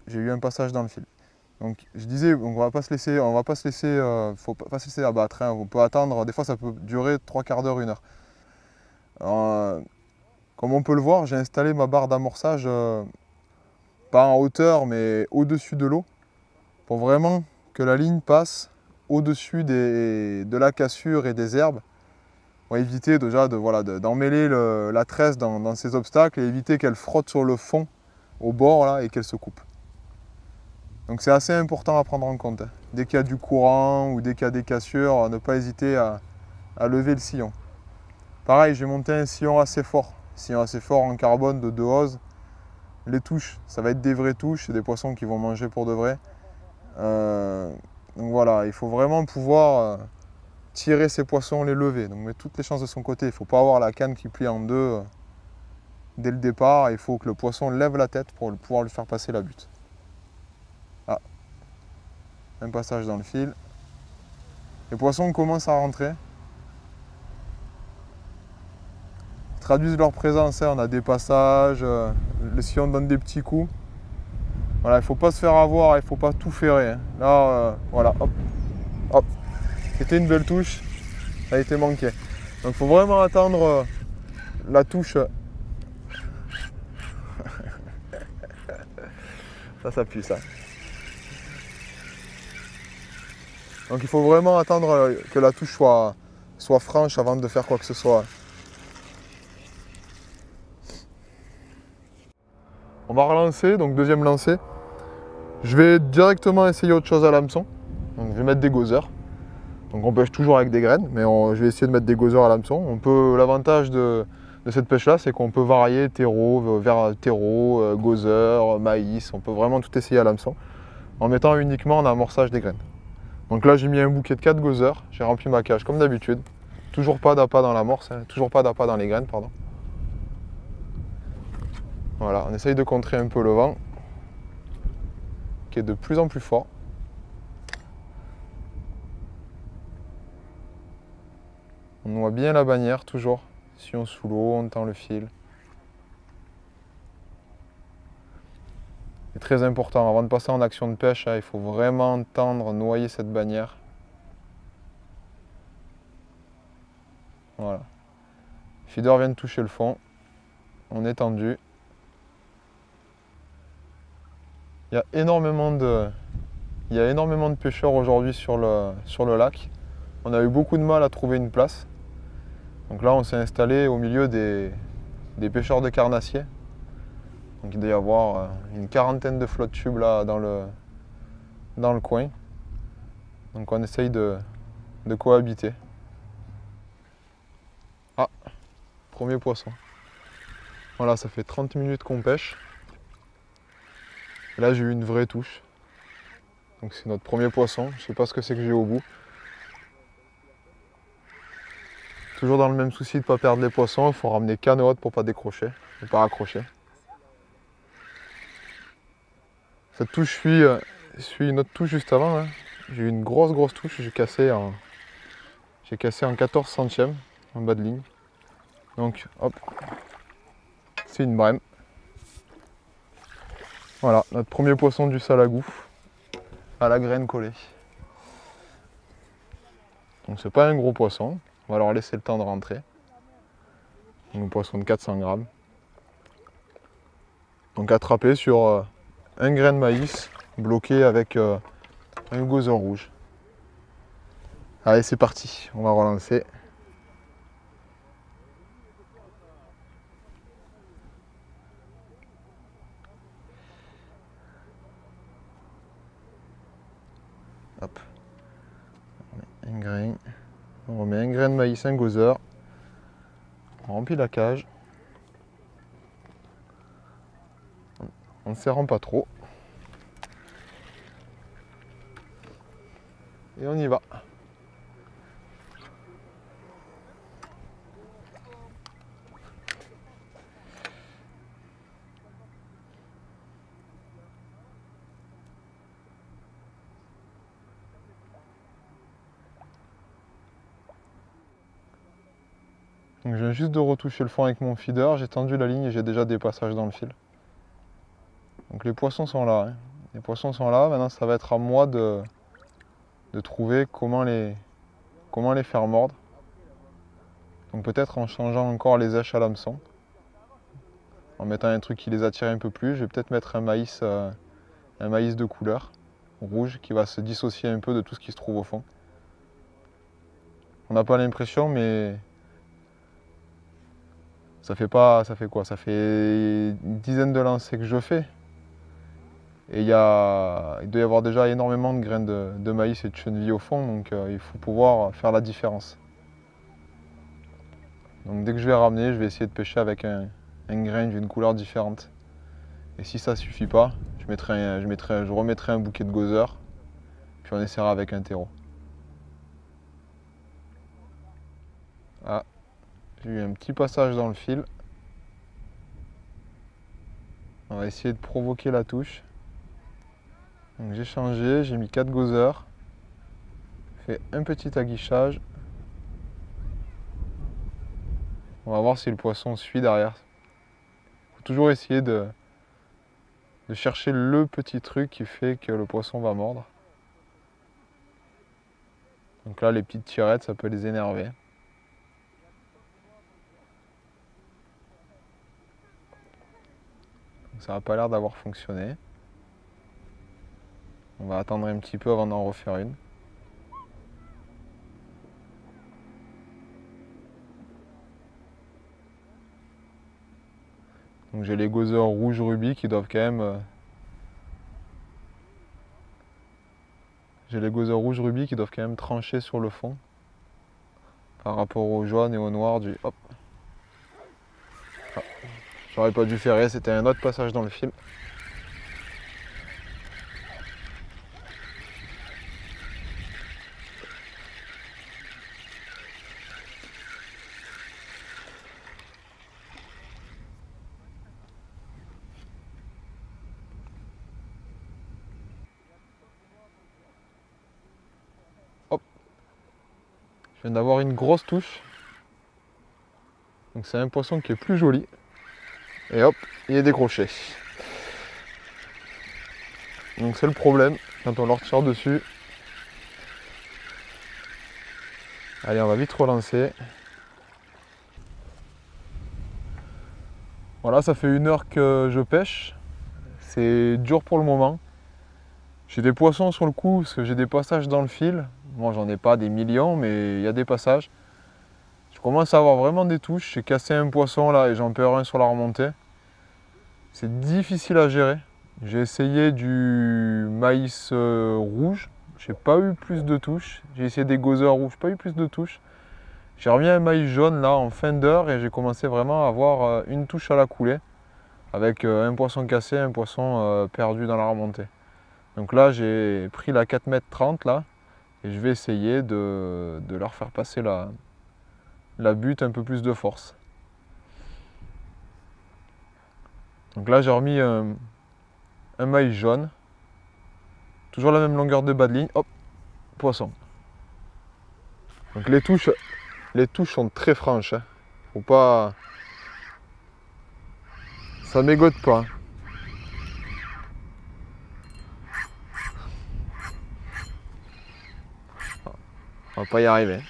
J'ai eu un passage dans le fil. Donc je disais, on va pas se laisser, faut pas se laisser abattre. Hein. On peut attendre, des fois ça peut durer 3 quarts d'heure, 1 heure. Alors, comme on peut le voir, j'ai installé ma barre d'amorçage pas en hauteur, mais au-dessus de l'eau, pour vraiment que la ligne passe au-dessus de la cassure et des herbes, pour éviter déjà d'emmêler la tresse dans ces obstacles et éviter qu'elle frotte sur le fond au bord là, et qu'elle se coupe. Donc c'est assez important à prendre en compte. Hein. Dès qu'il y a du courant ou dès qu'il y a des cassures, ne pas hésiter à lever le sillon. Pareil, j'ai monté un sillon assez fort en carbone de 2 oses. Les touches, ça va être des vraies touches, c'est des poissons qui vont manger pour de vrai. Donc voilà, il faut vraiment pouvoir tirer ces poissons, les lever. Donc mettre toutes les chances de son côté. Il ne faut pas avoir la canne qui plie en deux dès le départ. Il faut que le poisson lève la tête pour pouvoir lui faire passer la butte. Ah, un passage dans le fil. Les poissons commencent à rentrer. Ils traduisent leur présence, hein. On a des passages, le sillon donne des petits coups. Voilà, il ne faut pas se faire avoir, il ne faut pas tout ferrer. Hein. Là, voilà, hop, hop. C'était une belle touche, ça a été manqué. Donc il faut vraiment attendre la touche. Ça pue ça. Donc il faut vraiment attendre que la touche soit franche avant de faire quoi que ce soit. On va relancer, donc deuxième lancée. Je vais directement essayer autre chose à l'hameçon. Donc je vais mettre des gozzers. Donc on pêche toujours avec des graines, mais je vais essayer de mettre des gozzers à l'hameçon. L'avantage de cette pêche-là, c'est qu'on peut varier terreau, vers terreau, gozzer, maïs. On peut vraiment tout essayer à l'hameçon en mettant uniquement en amorçage des graines. Donc là, j'ai mis un bouquet de 4 gozzers. J'ai rempli ma cage comme d'habitude. Toujours pas d'appât dans l'amorce, hein. Toujours pas d'appât dans les graines, pardon. Voilà, on essaye de contrer un peu le vent qui est de plus en plus fort. On noie bien la bannière toujours. Si on sous l'eau, on tend le fil. C'est très important, avant de passer en action de pêche, il faut vraiment tendre, noyer cette bannière. Voilà. Le feeder vient de toucher le fond. On est tendu. Il y a énormément de pêcheurs aujourd'hui sur le lac. On a eu beaucoup de mal à trouver une place. Donc là, on s'est installé au milieu des pêcheurs de carnassiers. Donc il doit y avoir une quarantaine de flottes tubes là dans le coin. Donc on essaye de cohabiter. Ah, premier poisson. Voilà, ça fait 30 minutes qu'on pêche. Et là, j'ai eu une vraie touche. Donc c'est notre premier poisson. Je ne sais pas ce que c'est que j'ai au bout. Toujours dans le même souci de ne pas perdre les poissons, il faut ramener canne haute pour ne pas décrocher, ne pas raccrocher. Cette touche suit une autre touche juste avant. Hein. J'ai eu une grosse touche, j'ai cassé en 14 centièmes en bas de ligne. Donc hop, c'est une brème. Voilà, notre premier poisson du salagou à la graine collée. Donc c'est pas un gros poisson. On va leur laisser le temps de rentrer. Un poisson de 400 grammes. Donc attrapé sur un grain de maïs bloqué avec un gozeur rouge. Allez, c'est parti, on va relancer. Hop. Un grain. On remet un grain de maïs, un gozeur. On remplit la cage. En ne serrant pas trop. Et on y va. Donc je viens juste de retoucher le fond avec mon feeder, j'ai tendu la ligne et j'ai déjà des passages dans le fil. Donc les poissons sont là, hein. Les poissons sont là, maintenant ça va être à moi de trouver comment les faire mordre. Donc peut-être en changeant encore les èches à l'hameçon. En mettant un truc qui les attire un peu plus, je vais peut-être mettre un maïs de couleur rouge qui va se dissocier un peu de tout ce qui se trouve au fond. On n'a pas l'impression, mais ça fait quoi? Ça fait une dizaine de lancers que je fais. Et il doit y avoir déjà énormément de graines de maïs et de chenilles au fond, donc il faut pouvoir faire la différence. Donc dès que je vais ramener, je vais essayer de pêcher avec un grain d'une couleur différente. Et si ça ne suffit pas, je remettrai un bouquet de gozeur, puis on essaiera avec un terreau. Ah, j'ai eu un petit passage dans le fil. On va essayer de provoquer la touche. Donc j'ai changé, j'ai mis 4 gozeurs, fait un petit aguichage. On va voir si le poisson suit derrière. Il faut toujours essayer de chercher le petit truc qui fait que le poisson va mordre. Donc là, les petites tirettes, ça peut les énerver. Donc ça n'a pas l'air d'avoir fonctionné. On va attendre un petit peu avant d'en refaire une. Donc j'ai les gozeurs rouge rubis qui doivent quand même... trancher sur le fond par rapport au jaune et au noir du... Hop. Ah, j'aurais pas dû ferrer, c'était un autre passage dans le fil. Hop. Je viens d'avoir une grosse touche. Donc c'est un poisson qui est plus joli. Et hop, il est décroché. Donc c'est le problème quand on leur tire dessus. Allez, on va vite relancer. Voilà, ça fait 1 heure que je pêche. C'est dur pour le moment. J'ai des poissons sur le coup parce que j'ai des passages dans le fil. Moi, j'en ai pas des millions, mais il y a des passages. Je commence à avoir vraiment des touches. J'ai cassé un poisson là et j'en perds un sur la remontée. C'est difficile à gérer. J'ai essayé du maïs rouge. J'ai pas eu plus de touches. J'ai essayé des gozeurs rouges, pas eu plus de touches. J'ai remis un maïs jaune là en fin d'heure et j'ai commencé vraiment à avoir une touche à la coulée. Avec un poisson cassé, un poisson perdu dans la remontée. Donc là j'ai pris la 4,30 m là et je vais essayer de leur faire passer la butte un peu plus de force. Donc là j'ai remis un maïs jaune, toujours la même longueur de bas de ligne, hop, poisson. Donc les touches sont très franches, hein. Faut pas... Ça mégote pas. On va pas y arriver.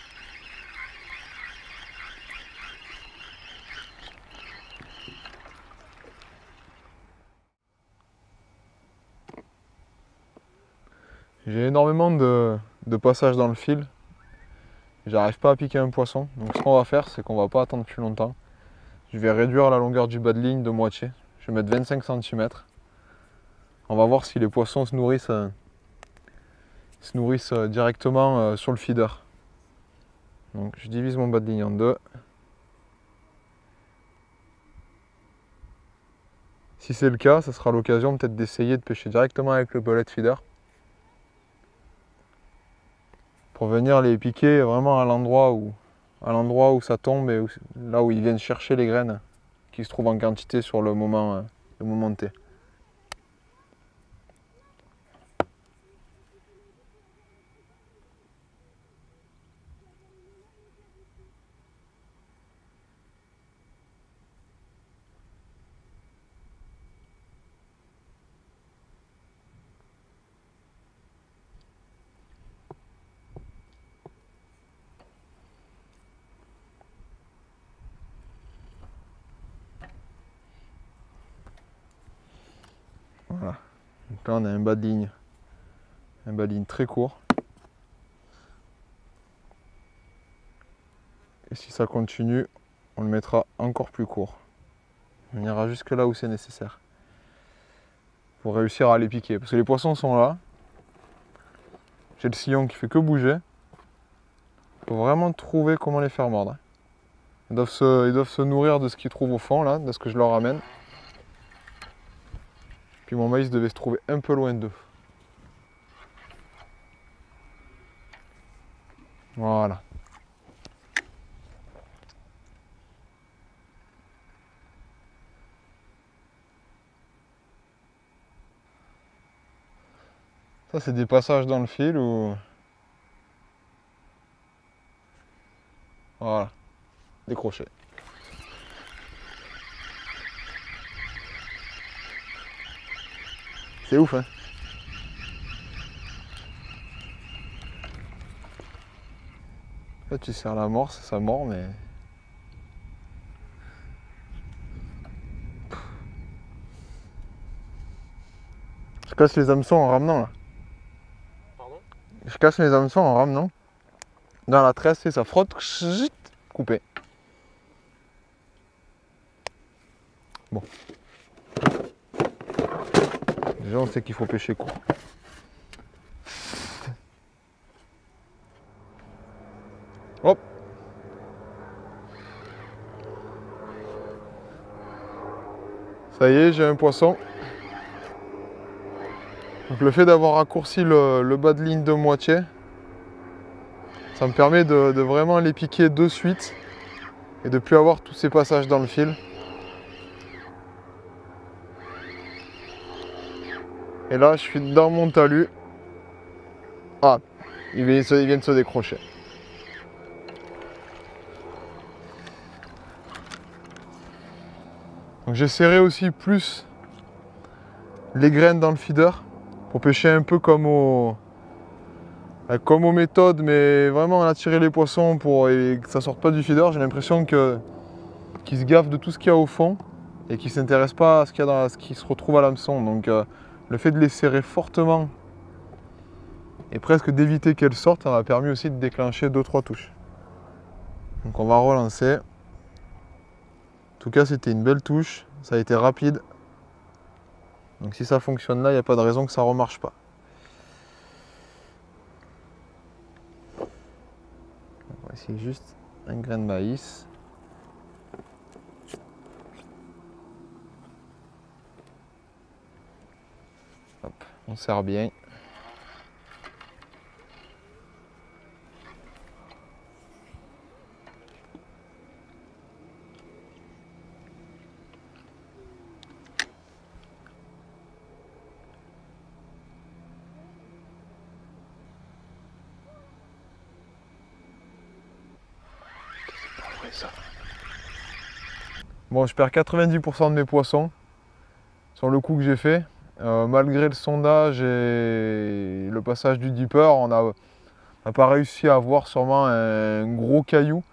J'ai énormément de passages dans le fil. J'arrive pas à piquer un poisson. Donc ce qu'on va faire, c'est qu'on va pas attendre plus longtemps. Je vais réduire la longueur du bas de ligne de moitié. Je vais mettre 25 cm. On va voir si les poissons se nourrissent directement sur le feeder. Donc je divise mon bas de ligne en deux. Si c'est le cas, ça sera l'occasion peut-être d'essayer de pêcher directement avec le bullet feeder. Pour venir les piquer vraiment à l'endroit où ça tombe et là où ils viennent chercher les graines qui se trouvent en quantité sur le moment T. Voilà. Donc là on a un bas de ligne très court. Et si ça continue, on le mettra encore plus court. On ira jusque là où c'est nécessaire. Pour réussir à les piquer. Parce que les poissons sont là. J'ai le sillon qui fait que bouger. Il faut vraiment trouver comment les faire mordre. Ils doivent se nourrir de ce qu'ils trouvent au fond, là, de ce que je leur ramène. Puis mon maïs devait se trouver un peu loin d'eux. Voilà. Ça, c'est des passages dans le fil où... Voilà. Décroché. C'est ouf, hein? Là, tu serres l'amorce, ça mord, mais... Je casse les hameçons en ramenant, là. Pardon? Je casse les hameçons en ramenant. Dans la tresse, et ça frotte, coupé. Bon. Déjà, on sait qu'il faut pêcher court. Hop. Ça y est, j'ai un poisson. Donc le fait d'avoir raccourci le bas de ligne de moitié, ça me permet de vraiment les piquer de suite et de ne plus avoir tous ces passages dans le fil. Et là, je suis dans mon talus. Ah, ils viennent se décrocher. Donc j'ai serré aussi plus les graines dans le feeder pour pêcher un peu comme aux méthodes, mais vraiment attirer les poissons pour que ça sorte pas du feeder. J'ai l'impression qu'ils se gavent de tout ce qu'il y a au fond et qu'ils ne s'intéressent pas à ce qu'il y a dans ce qui se retrouve à l'hameçon. Donc le fait de les serrer fortement et presque d'éviter qu'elles sortent, ça m'a permis aussi de déclencher 2-3 touches. Donc on va relancer. En tout cas, c'était une belle touche, ça a été rapide. Donc si ça fonctionne là, il n'y a pas de raison que ça ne remarche pas. On va essayer juste un grain de maïs. Hop, on serre bien. Bon, je perds 90% de mes poissons sur le coup que j'ai fait. Malgré le sondage et le passage du dipper, on n'a pas réussi à avoir sûrement un gros caillou.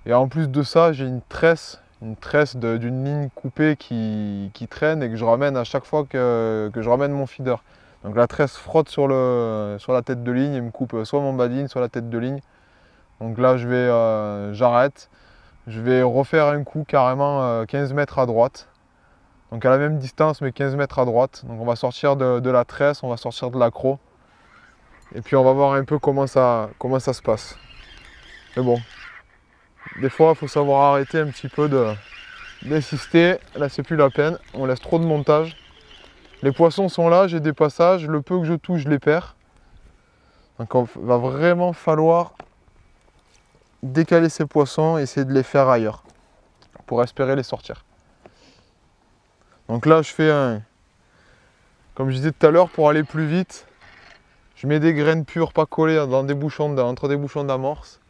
Et en plus de ça, j'ai une tresse d'une ligne coupée qui traîne et que je ramène à chaque fois que je ramène mon feeder. Donc la tresse frotte sur la tête de ligne et me coupe soit mon bas de ligne, soit la tête de ligne. Donc là j'arrête. Je vais refaire un coup carrément 15 mètres à droite. Donc à la même distance mais 15 mètres à droite. Donc on va sortir de la tresse, on va sortir de l'accro. Et puis on va voir un peu comment ça se passe. Mais bon, des fois il faut savoir arrêter un petit peu d'insister. Là c'est plus la peine, on laisse trop de montage. Les poissons sont là, j'ai des passages, le peu que je touche je les perds. Donc il va vraiment falloir décaler ces poissons et essayer de les faire ailleurs pour espérer les sortir. Donc là je fais comme je disais tout à l'heure, pour aller plus vite, je mets des graines pures pas collées dans des bouchons entre des bouchons d'amorce.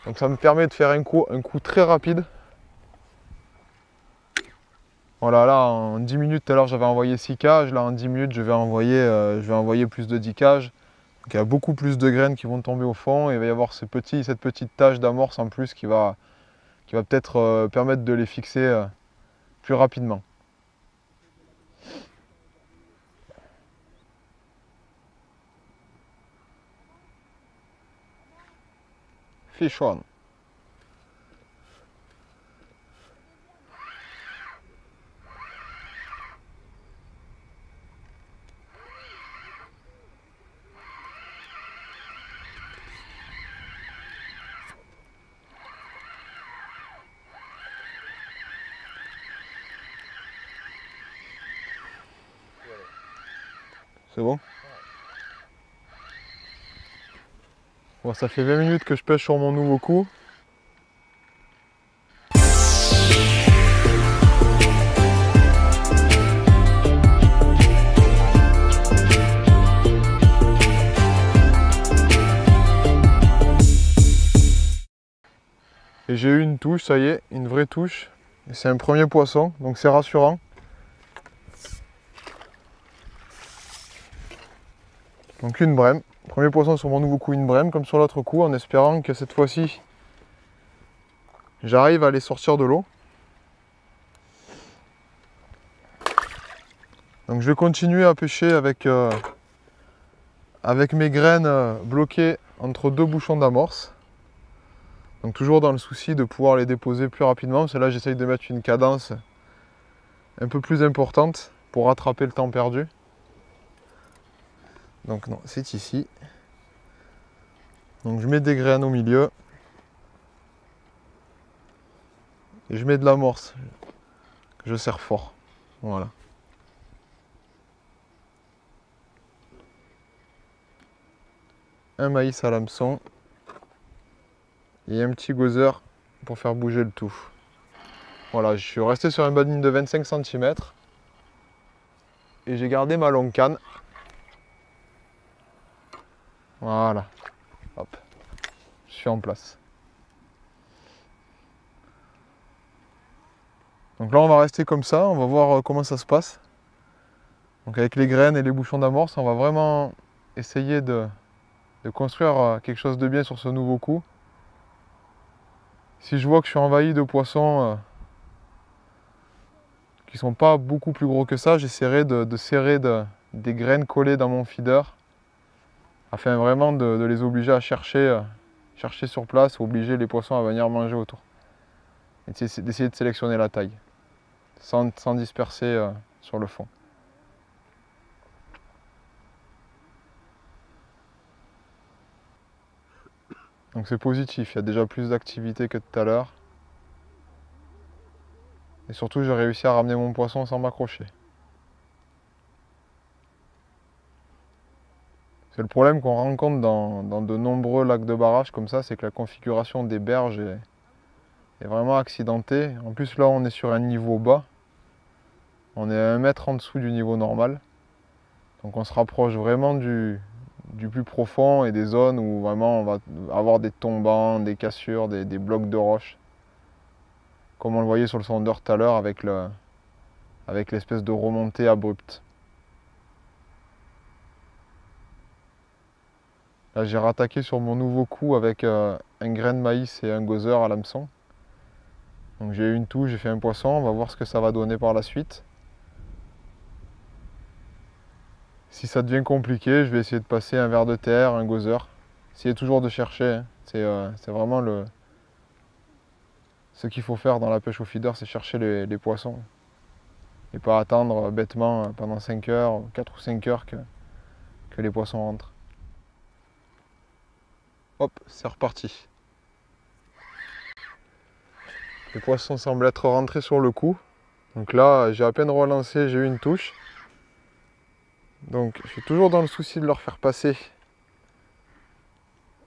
Donc ça me permet de faire un coup très rapide. Voilà, là en 10 minutes, tout à l'heure j'avais envoyé 6 cages, là en 10 minutes je vais envoyer plus de 10 cages. Donc il y a beaucoup plus de graines qui vont tomber au fond et il va y avoir cette petite tache d'amorce en plus qui va peut-être permettre de les fixer plus rapidement. Fish on. C'est bon? Bon, ça fait 20 minutes que je pêche sur mon nouveau coup. Et j'ai eu une touche, ça y est, une vraie touche. C'est un premier poisson, donc c'est rassurant. Donc une brème. Premier poisson sur mon nouveau coup, une brème, comme sur l'autre coup, en espérant que cette fois-ci, j'arrive à les sortir de l'eau. Donc je vais continuer à pêcher avec mes graines bloquées entre deux bouchons d'amorce. Donc toujours dans le souci de pouvoir les déposer plus rapidement, parce que là j'essaye de mettre une cadence un peu plus importante pour rattraper le temps perdu. Donc non, c'est ici. Donc je mets des graines au milieu. Et je mets de l'amorce que je serre fort. Voilà. Un maïs à l'hameçon. Et un petit gozzer pour faire bouger le tout. Voilà, je suis resté sur un bas de ligne de 25 cm. Et j'ai gardé ma longue canne. Voilà. Hop. Je suis en place. Donc là on va rester comme ça, on va voir comment ça se passe. Donc avec les graines et les bouchons d'amorce, on va vraiment essayer de construire quelque chose de bien sur ce nouveau coup. Si je vois que je suis envahi de poissons qui ne sont pas beaucoup plus gros que ça, j'essaierai de serrer des graines collées dans mon feeder afin vraiment de les obliger à chercher sur place, obliger les poissons à venir manger autour. Et d'essayer de sélectionner la taille sans disperser sur le fond. Donc c'est positif, il y a déjà plus d'activité que tout à l'heure. Et surtout j'ai réussi à ramener mon poisson sans m'accrocher. C'est le problème qu'on rencontre dans de nombreux lacs de barrage comme ça, c'est que la configuration des berges est vraiment accidentée. En plus là on est sur un niveau bas. On est à 1 mètre en dessous du niveau normal. Donc on se rapproche vraiment du plus profond et des zones où vraiment on va avoir des tombants, des cassures, des blocs de roche. Comme on le voyait sur le sondeur tout à l'heure avec l'espèce de remontée abrupte. Là j'ai rattaqué sur mon nouveau coup avec un grain de maïs et un gozzer à l'hameçon. Donc j'ai eu une touche, j'ai fait un poisson, on va voir ce que ça va donner par la suite. Si ça devient compliqué, je vais essayer de passer un ver de terre, un gozeur. Essayez toujours de chercher, hein. C'est vraiment ce qu'il faut faire dans la pêche au feeder, c'est chercher les poissons. Et pas attendre bêtement pendant 5 heures, 4 ou 5 heures que les poissons rentrent. Hop, c'est reparti. Les poissons semblent être rentrés sur le coup. Donc là, j'ai à peine relancé, j'ai eu une touche. Donc je suis toujours dans le souci de leur faire passer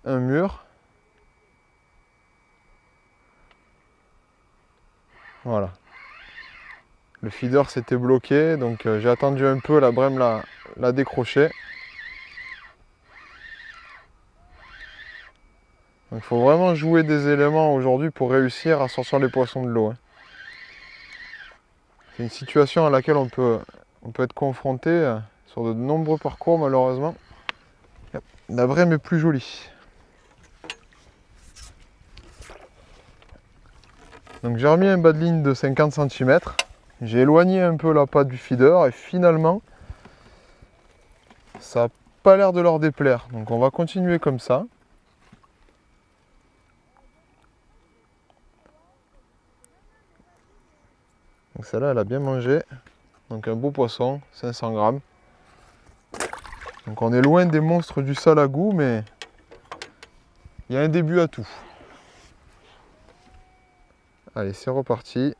un mur. Voilà. Le feeder s'était bloqué, donc j'ai attendu un peu, la brème l'a décroché. Donc il faut vraiment jouer des éléments aujourd'hui pour réussir à sortir les poissons de l'eau, hein. C'est une situation à laquelle on peut être confronté sur de nombreux parcours malheureusement. La brème est plus jolie. Donc j'ai remis un bas de ligne de 50 cm. J'ai éloigné un peu la patte du feeder et finalement ça n'a pas l'air de leur déplaire. Donc on va continuer comme ça. Donc celle-là elle a bien mangé. Donc un beau poisson, 500 grammes. Donc on est loin des monstres du salagou, mais il y a un début à tout. Allez, c'est reparti.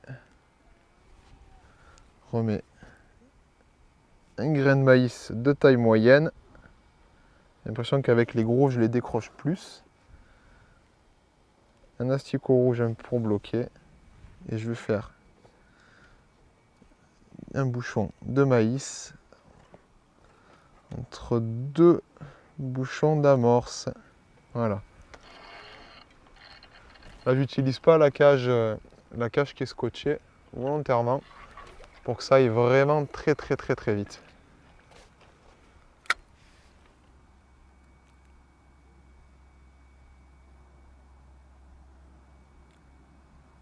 Remets un grain de maïs de taille moyenne. J'ai l'impression qu'avec les gros, je les décroche plus. Un asticot rouge pour bloquer. Et je vais faire un bouchon de maïs entre deux bouchons d'amorce. Voilà. Là, j'utilise pas la cage qui est scotchée volontairement pour que ça aille vraiment très vite.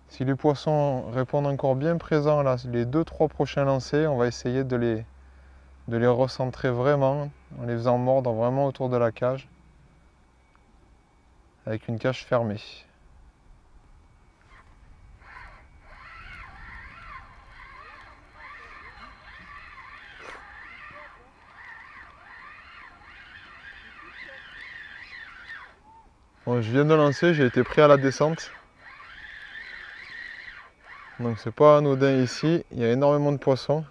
Si les poissons répondent encore bien présents là, les 2-3 prochains lancers, on va essayer de les recentrer vraiment en les faisant mordre vraiment autour de la cage avec une cage fermée. Bon, je viens de lancer, j'ai été pris à la descente. Donc c'est pas anodin ici, il y a énormément de poissons.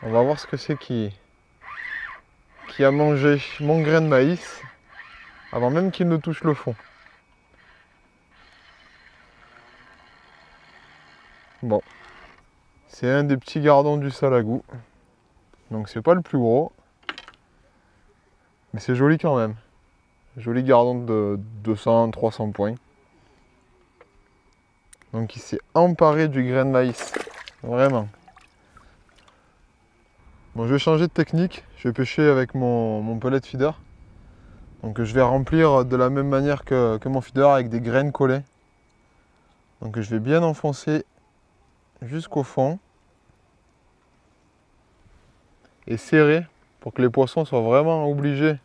On va voir ce que c'est qui a mangé mon grain de maïs avant même qu'il ne touche le fond. Bon, c'est un des petits gardons du salagou. Donc c'est pas le plus gros, mais c'est joli quand même. Joli gardon de 200-300 points. Donc il s'est emparé du grain de maïs, vraiment. Bon, je vais changer de technique, je vais pêcher avec mon pellet feeder. Donc je vais remplir de la même manière que mon feeder avec des graines collées. Donc je vais bien enfoncer jusqu'au fond et serrer pour que les poissons soient vraiment obligés,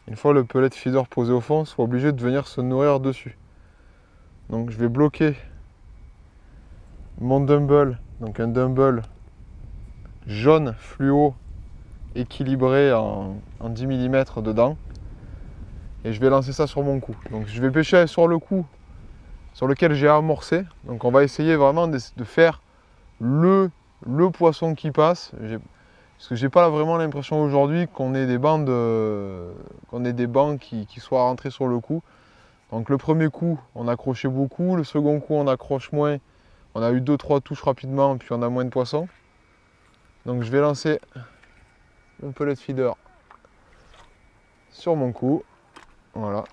une fois le pellet feeder posé au fond, soient obligés de venir se nourrir dessus. Donc je vais bloquer mon dumble, donc un dumble jaune fluo équilibré en 10 mm dedans. Et je vais lancer ça sur mon coup. Donc je vais pêcher sur le coup sur lequel j'ai amorcé. Donc on va essayer vraiment de faire le poisson qui passe. Parce que j'ai pas vraiment l'impression aujourd'hui qu'on ait des bancs qui soient rentrés sur le coup. Donc le premier coup on accrochait beaucoup, le second coup on accroche moins. On a eu 2-3 touches rapidement, puis on a moins de poissons. Donc je vais lancer mon pellet feeder sur mon coup. Voilà.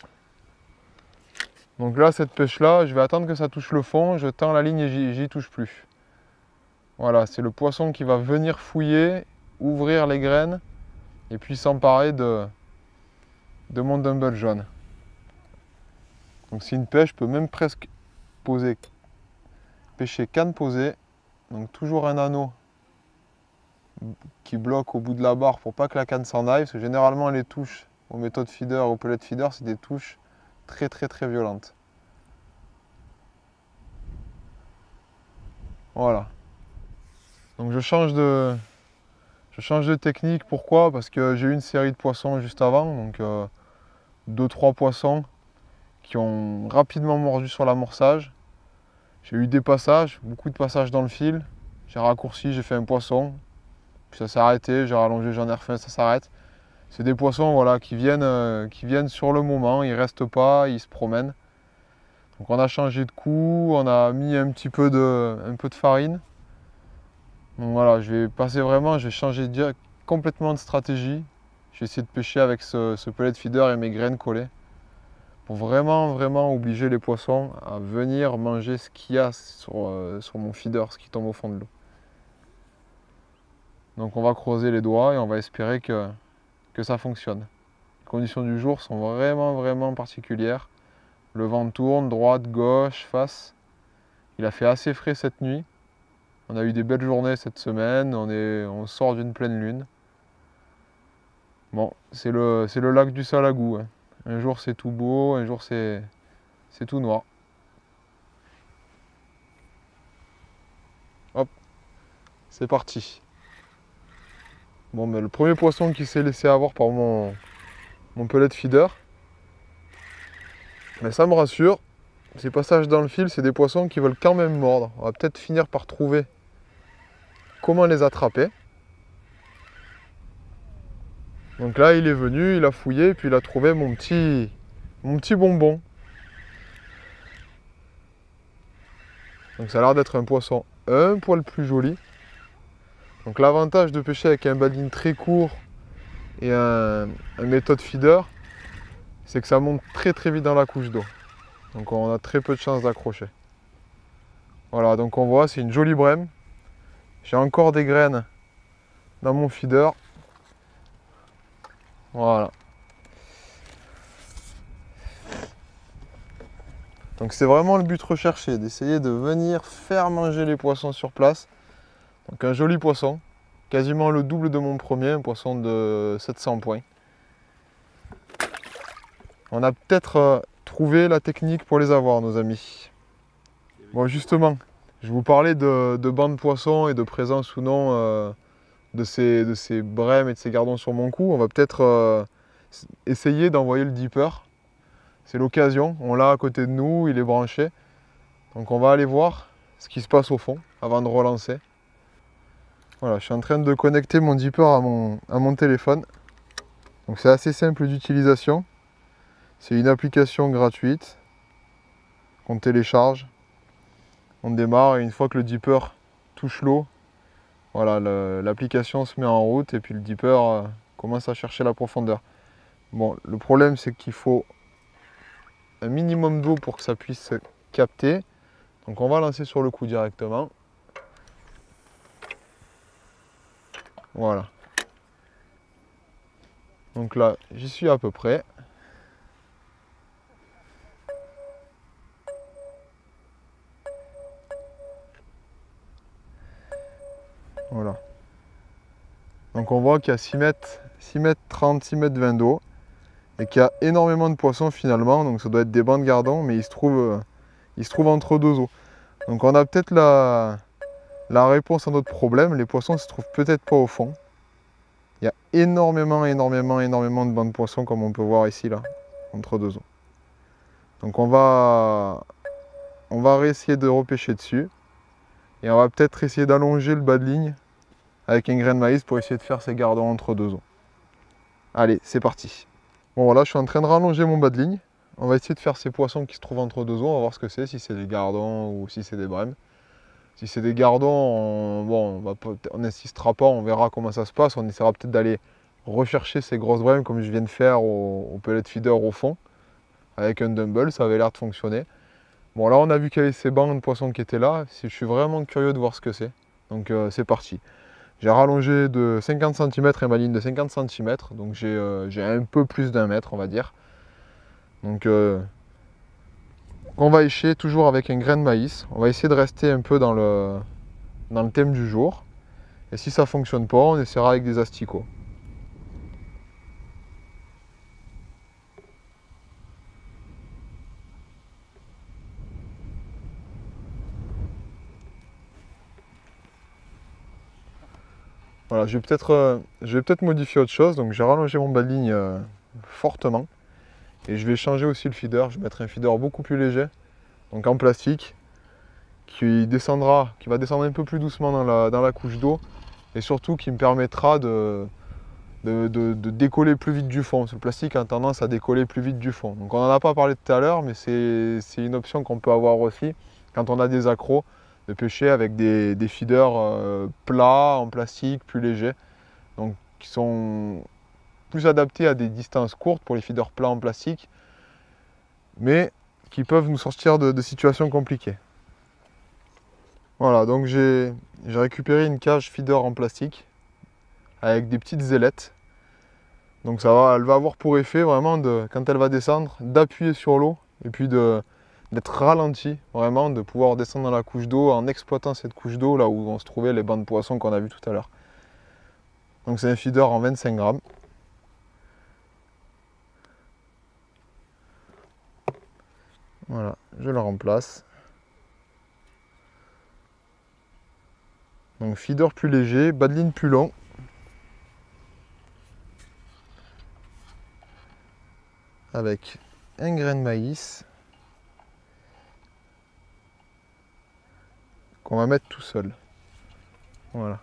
Donc là, cette pêche-là, je vais attendre que ça touche le fond, je tends la ligne et j'y touche plus. Voilà, c'est le poisson qui va venir fouiller, ouvrir les graines et puis s'emparer de mon dumble jaune. Donc c'est une pêche, je peux même presque pêcher canne posée. Donc toujours un anneau qui bloquent au bout de la barre pour pas que la canne s'en aille. Parce que généralement les touches aux méthodes feeder, aux pellet feeder, c'est des touches très violentes. Voilà. Donc je change de technique. Pourquoi? Parce que j'ai eu une série de poissons juste avant, donc 2-3 poissons qui ont rapidement mordu sur l'amorçage. J'ai eu des passages, beaucoup de passages dans le fil. J'ai raccourci, j'ai fait un poisson, puis ça s'est arrêté, j'ai rallongé, j'en ai refait, ça s'arrête. C'est des poissons voilà, qui viennent sur le moment, ils ne restent pas, ils se promènent. Donc on a changé de coup, on a mis un peu de farine. Donc voilà, je vais passer vraiment, je vais changer complètement de stratégie. Je vais essayer de pêcher avec ce pellet feeder et mes graines collées. Pour vraiment obliger les poissons à venir manger ce qu'il y a sur mon feeder, ce qui tombe au fond de l'eau. Donc on va croiser les doigts et on va espérer que ça fonctionne. Les conditions du jour sont vraiment particulières. Le vent tourne, droite, gauche, face. Il a fait assez frais cette nuit. On a eu des belles journées cette semaine, on sort d'une pleine lune. Bon, c'est le lac du Salagou, hein. Un jour c'est tout beau, un jour c'est tout noir. Hop, c'est parti. Bon, mais le premier poisson qui s'est laissé avoir par mon pellet feeder, mais ça me rassure. Ces passages dans le fil, c'est des poissons qui veulent quand même mordre. On va peut-être finir par trouver comment les attraper. Donc là, il est venu, il a fouillé, puis il a trouvé mon petit bonbon. Donc ça a l'air d'être un poisson un poil plus joli. Donc l'avantage de pêcher avec un baline très court et un méthode feeder, c'est que ça monte très vite dans la couche d'eau. Donc on a très peu de chances d'accrocher. Voilà, donc on voit, c'est une jolie brème. J'ai encore des graines dans mon feeder. Voilà. Donc c'est vraiment le but recherché, d'essayer de venir faire manger les poissons sur place. Donc un joli poisson, quasiment le double de mon premier, un poisson de 700 points. On a peut-être trouvé la technique pour les avoir, nos amis. Bon, justement, je vous parlais de bancs de poissons et de présence ou non de ces brèmes et de ces gardons sur mon cou. On va peut-être essayer d'envoyer le dipper. C'est l'occasion, on l'a à côté de nous, il est branché. Donc on va aller voir ce qui se passe au fond avant de relancer. Voilà, je suis en train de connecter mon dipper à mon téléphone. Donc c'est assez simple d'utilisation. C'est une application gratuite qu'on télécharge. On démarre et une fois que le dipper touche l'eau, voilà, l'application se met en route et puis le dipper commence à chercher la profondeur. Bon, le problème c'est qu'il faut un minimum d'eau pour que ça puisse capter. Donc on va lancer sur le coup directement. Voilà. Donc là, j'y suis à peu près. Voilà. Donc on voit qu'il y a 6 mètres 30, 6 mètres 20 d'eau. Et qu'il y a énormément de poissons finalement. Donc ça doit être des bancs de gardons, mais ils se trouvent entre deux eaux. Donc on a peut-être la réponse à notre problème. Les poissons ne se trouvent peut-être pas au fond. Il y a énormément de bancs de poissons comme on peut voir ici là, entre deux eaux. Donc on va réessayer de repêcher dessus. Et on va peut-être essayer d'allonger le bas de ligne avec un grain de maïs pour essayer de faire ces gardons entre deux eaux. Allez, c'est parti. Bon voilà, je suis en train de rallonger mon bas de ligne. On va essayer de faire ces poissons qui se trouvent entre deux eaux. On va voir ce que c'est, si c'est des gardons ou si c'est des brèmes. Si c'est des gardons, on n'insistera pas, on verra comment ça se passe. On essaiera peut-être d'aller rechercher ces grosses brèmes comme je viens de faire au pellet feeder au fond. Avec un dumbbell, ça avait l'air de fonctionner. Bon là on a vu qu'il y avait ces bancs de poissons qui étaient là. Je suis vraiment curieux de voir ce que c'est. Donc c'est parti. J'ai rallongé de 50 cm et ma ligne de 50 cm, donc j'ai un peu plus d'un mètre on va dire. Donc on va écher toujours avec un grain de maïs. On va essayer de rester un peu dans le thème du jour. Et si ça ne fonctionne pas, on essaiera avec des asticots. Voilà, je vais peut-être modifier autre chose. Donc j'ai rallongé mon bas de ligne fortement. Et je vais changer aussi le feeder. Je vais mettre un feeder beaucoup plus léger, donc en plastique, qui va descendre un peu plus doucement dans la couche d'eau. Et surtout qui me permettra de décoller plus vite du fond. Parce que le plastique a tendance à décoller plus vite du fond. Donc on n'en a pas parlé tout à l'heure, mais c'est une option qu'on peut avoir aussi quand on a des accros, de pêcher avec des feeders plats en plastique plus légers, donc qui sont plus adaptés à des distances courtes pour les feeders plats en plastique, mais qui peuvent nous sortir de situations compliquées. Voilà, donc j'ai récupéré une cage feeder en plastique avec des petites ailettes. Donc elle va avoir pour effet vraiment, quand elle va descendre, d'appuyer sur l'eau et puis d'être ralenti, vraiment, de pouvoir descendre dans la couche d'eau en exploitant cette couche d'eau là où on se trouvait les bancs de poissons qu'on a vu tout à l'heure. Donc c'est un feeder en 25 grammes. Voilà, je le remplace. Donc feeder plus léger, bas de ligne plus long. Avec un grain de maïs qu'on va mettre tout seul. Voilà.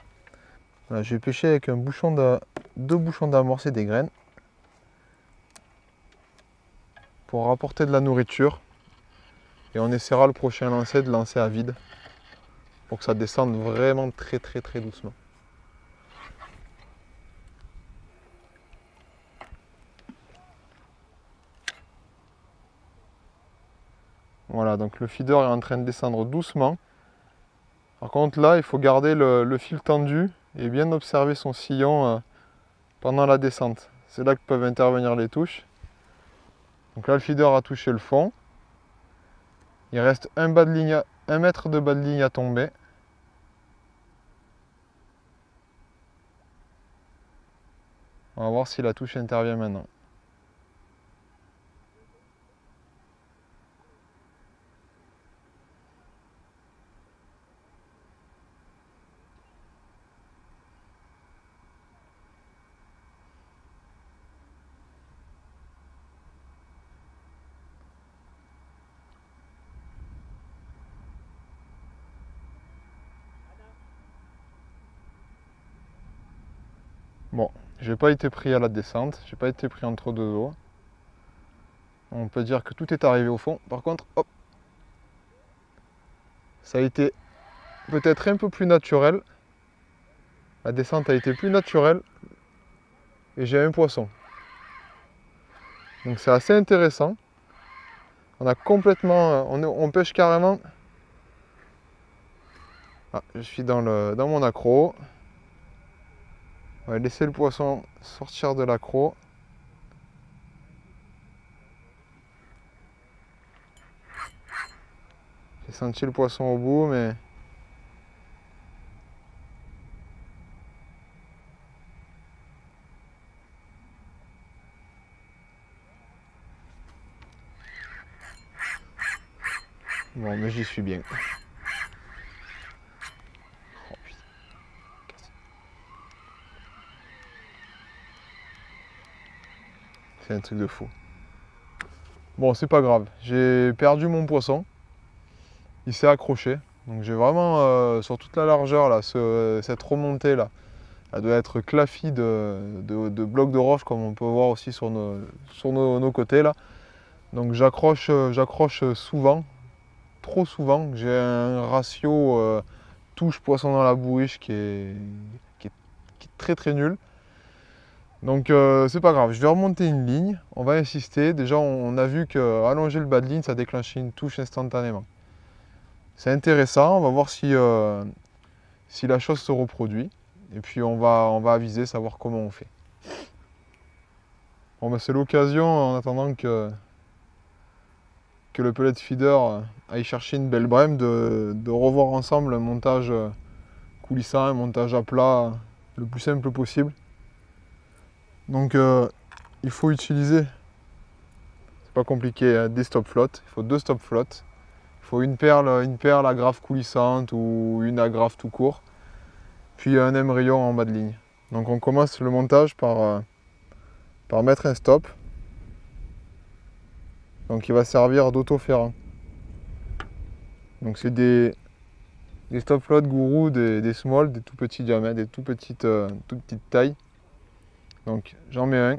Voilà, je vais pêcher avec deux bouchons d'amorce et des graines pour rapporter de la nourriture. Et on essaiera le prochain lancer de lancer à vide pour que ça descende vraiment très doucement. Voilà, donc le feeder est en train de descendre doucement. Par contre là, il faut garder le fil tendu et bien observer son sillon pendant la descente. C'est là que peuvent intervenir les touches. Donc là, le feeder a touché le fond. Il reste un mètre de bas de ligne à tomber. On va voir si la touche intervient maintenant. Bon, j'ai pas été pris à la descente, j'ai pas été pris entre deux eaux. On peut dire que tout est arrivé au fond. Par contre, hop, ça a été peut-être un peu plus naturel. La descente a été plus naturelle et j'ai un poisson. Donc c'est assez intéressant. On a complètement, on pêche carrément. Ah, je suis dans mon accro. On va laisser le poisson sortir de l'accro. J'ai senti le poisson au bout, mais bon, mais j'y suis bien. Oh, putain. C'est un truc de fou. Bon, c'est pas grave. J'ai perdu mon poisson. Il s'est accroché. Donc j'ai vraiment, sur toute la largeur, là, cette remontée là, elle doit être clafie de blocs de roche, comme on peut voir aussi sur nos côtés là. Donc j'accroche souvent, trop souvent. J'ai un ratio touche poisson dans la bourriche qui est très nul. Donc c'est pas grave, je vais remonter une ligne, on va insister. Déjà on a vu que allonger le bas de ligne ça déclenchait une touche instantanément. C'est intéressant, on va voir si la chose se reproduit. Et puis on va aviser, savoir comment on fait. Bon, bah, c'est l'occasion, en attendant que le pellet feeder aille chercher une belle brème, de revoir ensemble un montage coulissant, un montage à plat le plus simple possible. Donc il faut utiliser, c'est pas compliqué, hein, des stop flottes. Il faut 2 stop flottes. Il faut une perle agrafe coulissante ou une agrafe tout court. Puis un émerillon en bas de ligne. Donc on commence le montage par mettre un stop. Donc il va servir d'autoferrant. Donc c'est des stop flottes Gourou, des small, des tout petits diamètres, des toute petites tailles. Donc j'en mets un.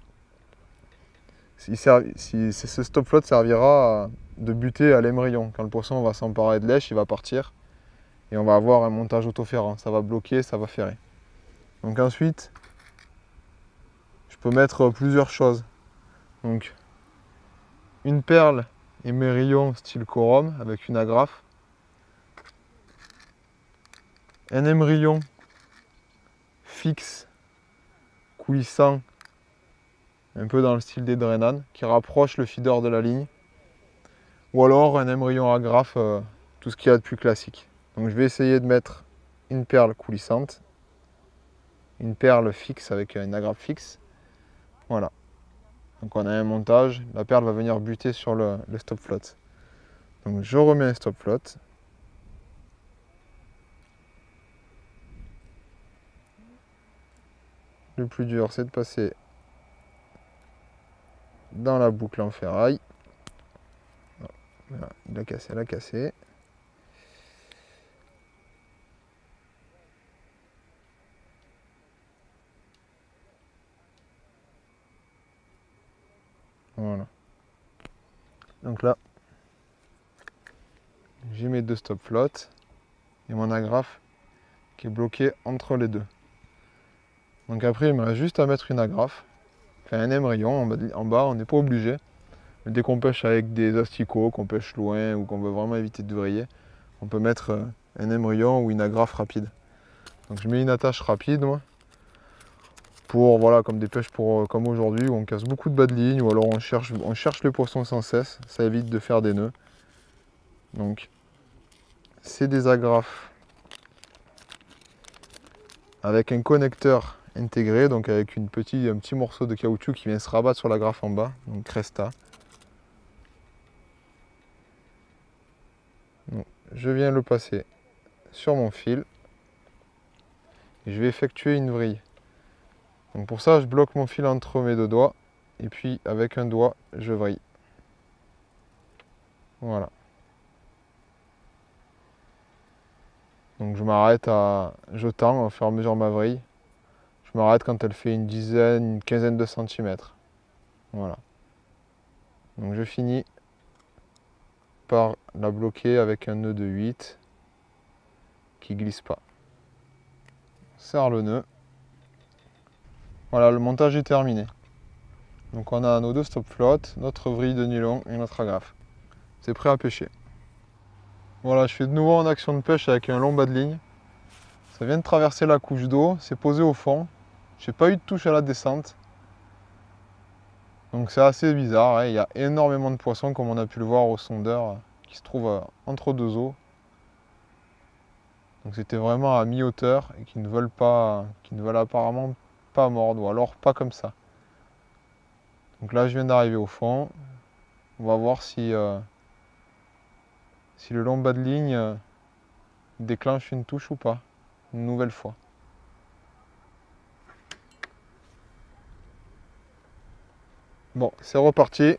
Ce stop flotte servira de butée à l'émerillon. Quand le poisson va s'emparer de lèche, il va partir. Et on va avoir un montage autoferrant. Ça va bloquer, ça va ferrer. Donc ensuite, je peux mettre plusieurs choses. Donc une perle émerillon style corum avec une agrafe. Un émerillon fixe, coulissant, un peu dans le style des Drenan, qui rapproche le feeder de la ligne. Ou alors un émerillon agrafe, tout ce qu'il y a de plus classique. Donc je vais essayer de mettre une perle coulissante, une perle fixe avec une agrafe fixe. Voilà. Donc on a un montage, la perle va venir buter sur le stop flotte. Donc je remets un stop flotte. Le plus dur, c'est de passer dans la boucle en ferraille. Voilà, il a cassé, elle a cassé. Voilà. Donc là, j'ai mes 2 stop flottes et mon agrafe qui est bloqué entre les deux. Donc après, il me reste juste à mettre une agrafe, enfin un émerillon en bas, on n'est pas obligé. Dès qu'on pêche avec des asticots, qu'on pêche loin ou qu'on veut vraiment éviter de vriller, on peut mettre un émerillon ou une agrafe rapide. Donc je mets une attache rapide, moi, pour, voilà, comme des pêches comme aujourd'hui, où on casse beaucoup de bas de ligne, ou alors on cherche les poissons sans cesse, ça évite de faire des nœuds. Donc c'est des agrafes avec un connecteur intégré, donc avec un petit morceau de caoutchouc qui vient se rabattre sur l'agrafe en bas, donc Cresta. Donc, je viens le passer sur mon fil et je vais effectuer une vrille. Donc pour ça, je bloque mon fil entre mes 2 doigts et puis avec un doigt, je vrille. Voilà. Donc je m'arrête je tends au fur et à mesure ma vrille. Je m'arrête quand elle fait une quinzaine de centimètres. Voilà. Donc je finis par la bloquer avec un nœud de 8 qui glisse pas. On serre le nœud. Voilà, le montage est terminé. Donc on a nos 2 stop flottes, notre vrille de nylon et notre agrafe. C'est prêt à pêcher. Voilà, je fais de nouveau en action de pêche avec un long bas de ligne. Ça vient de traverser la couche d'eau, c'est posé au fond. J'ai pas eu de touche à la descente. Donc c'est assez bizarre, hein. Il y a énormément de poissons comme on a pu le voir au sondeur qui se trouve entre 2 eaux. Donc c'était vraiment à mi-hauteur et qui ne veulent apparemment pas mordre, ou alors pas comme ça. Donc là je viens d'arriver au fond. On va voir si le long bas de ligne déclenche une touche ou pas, une nouvelle fois. Bon, c'est reparti.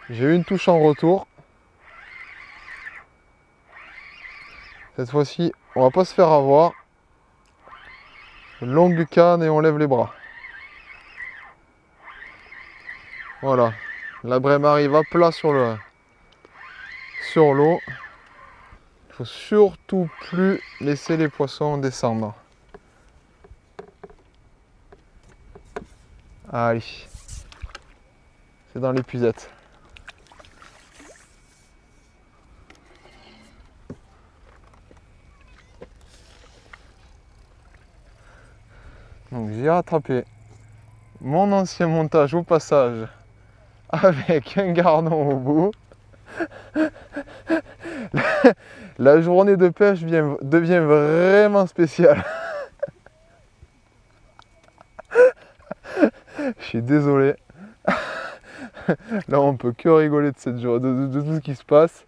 J'ai eu une touche en retour. Cette fois-ci, on va pas se faire avoir. Longue canne et on lève les bras. Voilà. La brème arrive à plat sur l'eau. Il faut surtout plus laisser les poissons descendre. Allez. C'est dans l'épuisette. Donc j'ai rattrapé mon ancien montage au passage avec un gardon au bout. La journée de pêche devient vraiment spéciale. Je suis désolé. Là, on peut que rigoler de tout ce qui se passe.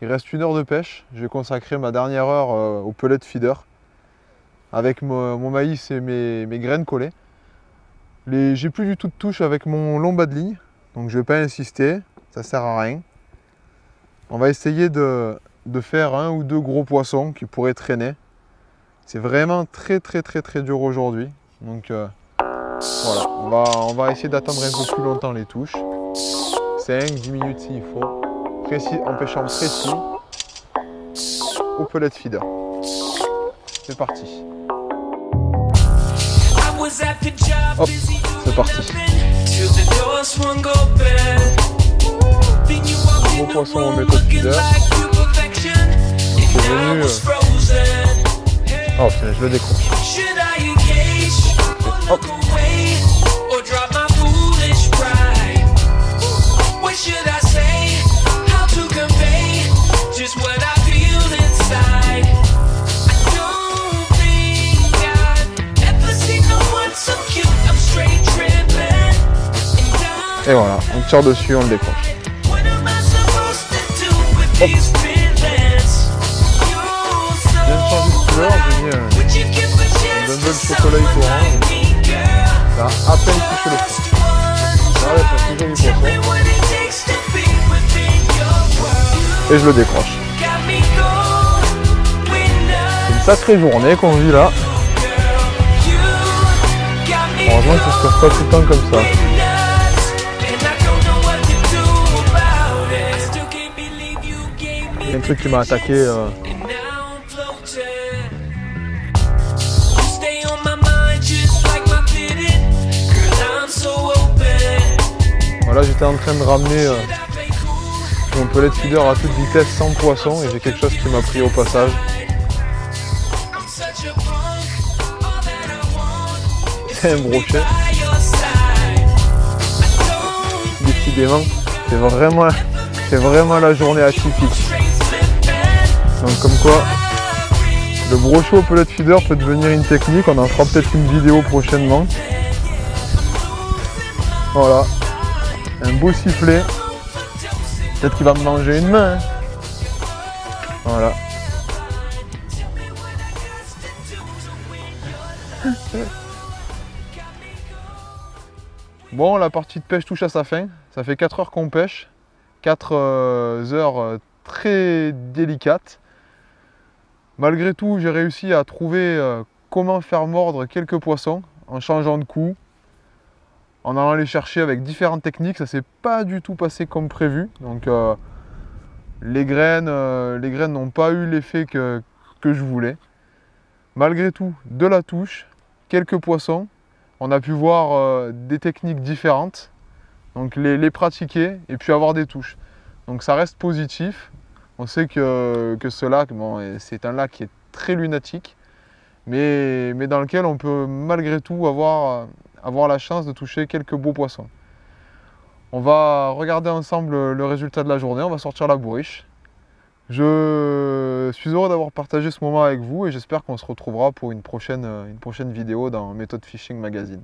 Il reste 1 heure de pêche. Je vais consacrer ma dernière heure au pellet feeder. Avec mon maïs et mes graines collées. J'ai plus du tout de touche avec mon long bas de ligne. Donc je ne vais pas insister. Ça sert à rien. On va essayer de faire 1 ou 2 gros poissons qui pourraient traîner. C'est vraiment très dur aujourd'hui. Donc voilà, on va essayer d'attendre un peu plus longtemps les touches. 5-10 minutes s'il faut. En pêchant précis au pellet feeder. C'est parti. Hop, c'est parti. Gros poisson en méthode feeder. C'est venu. Oh putain, je le décroche. Hop. Et voilà, on tire dessus, on le décroche. Hop. Bien changé de couleur, j'ai mis un bundle chocolat orange. Ça a à peine touché le fond. Voilà, c'est toujours du poisson. Et je le décroche. C'est une sacrée journée qu'on vit là. Heureusement que ça se passe pas tout le temps comme ça. Il y a un truc qui m'a attaqué. Voilà, j'étais en train de ramener mon pellet feeder à toute vitesse sans poisson et j'ai quelque chose qui m'a pris au passage. C'est un brochet. Décidément, c'est vraiment la journée atypique. Donc comme quoi, le brochet au pellet feeder peut devenir une technique. On en fera peut-être une vidéo prochainement. Voilà. Un beau sifflet. Peut-être qu'il va me manger une main. Hein. Voilà. Bon, la partie de pêche touche à sa fin. Ça fait 4 heures qu'on pêche. 4 heures très délicates. Malgré tout, j'ai réussi à trouver comment faire mordre quelques poissons en changeant de coup. En allant les chercher avec différentes techniques, ça s'est pas du tout passé comme prévu. Donc les graines n'ont pas eu l'effet que je voulais. Malgré tout, de la touche, quelques poissons. On a pu voir des techniques différentes. Donc les pratiquer et puis avoir des touches. Donc ça reste positif. On sait que ce lac, bon, c'est un lac qui est très lunatique. Mais dans lequel on peut malgré tout avoir la chance de toucher quelques beaux poissons. On va regarder ensemble le résultat de la journée, on va sortir la bourriche. Je suis heureux d'avoir partagé ce moment avec vous et j'espère qu'on se retrouvera pour une prochaine vidéo dans Méthode Fishing Magazine.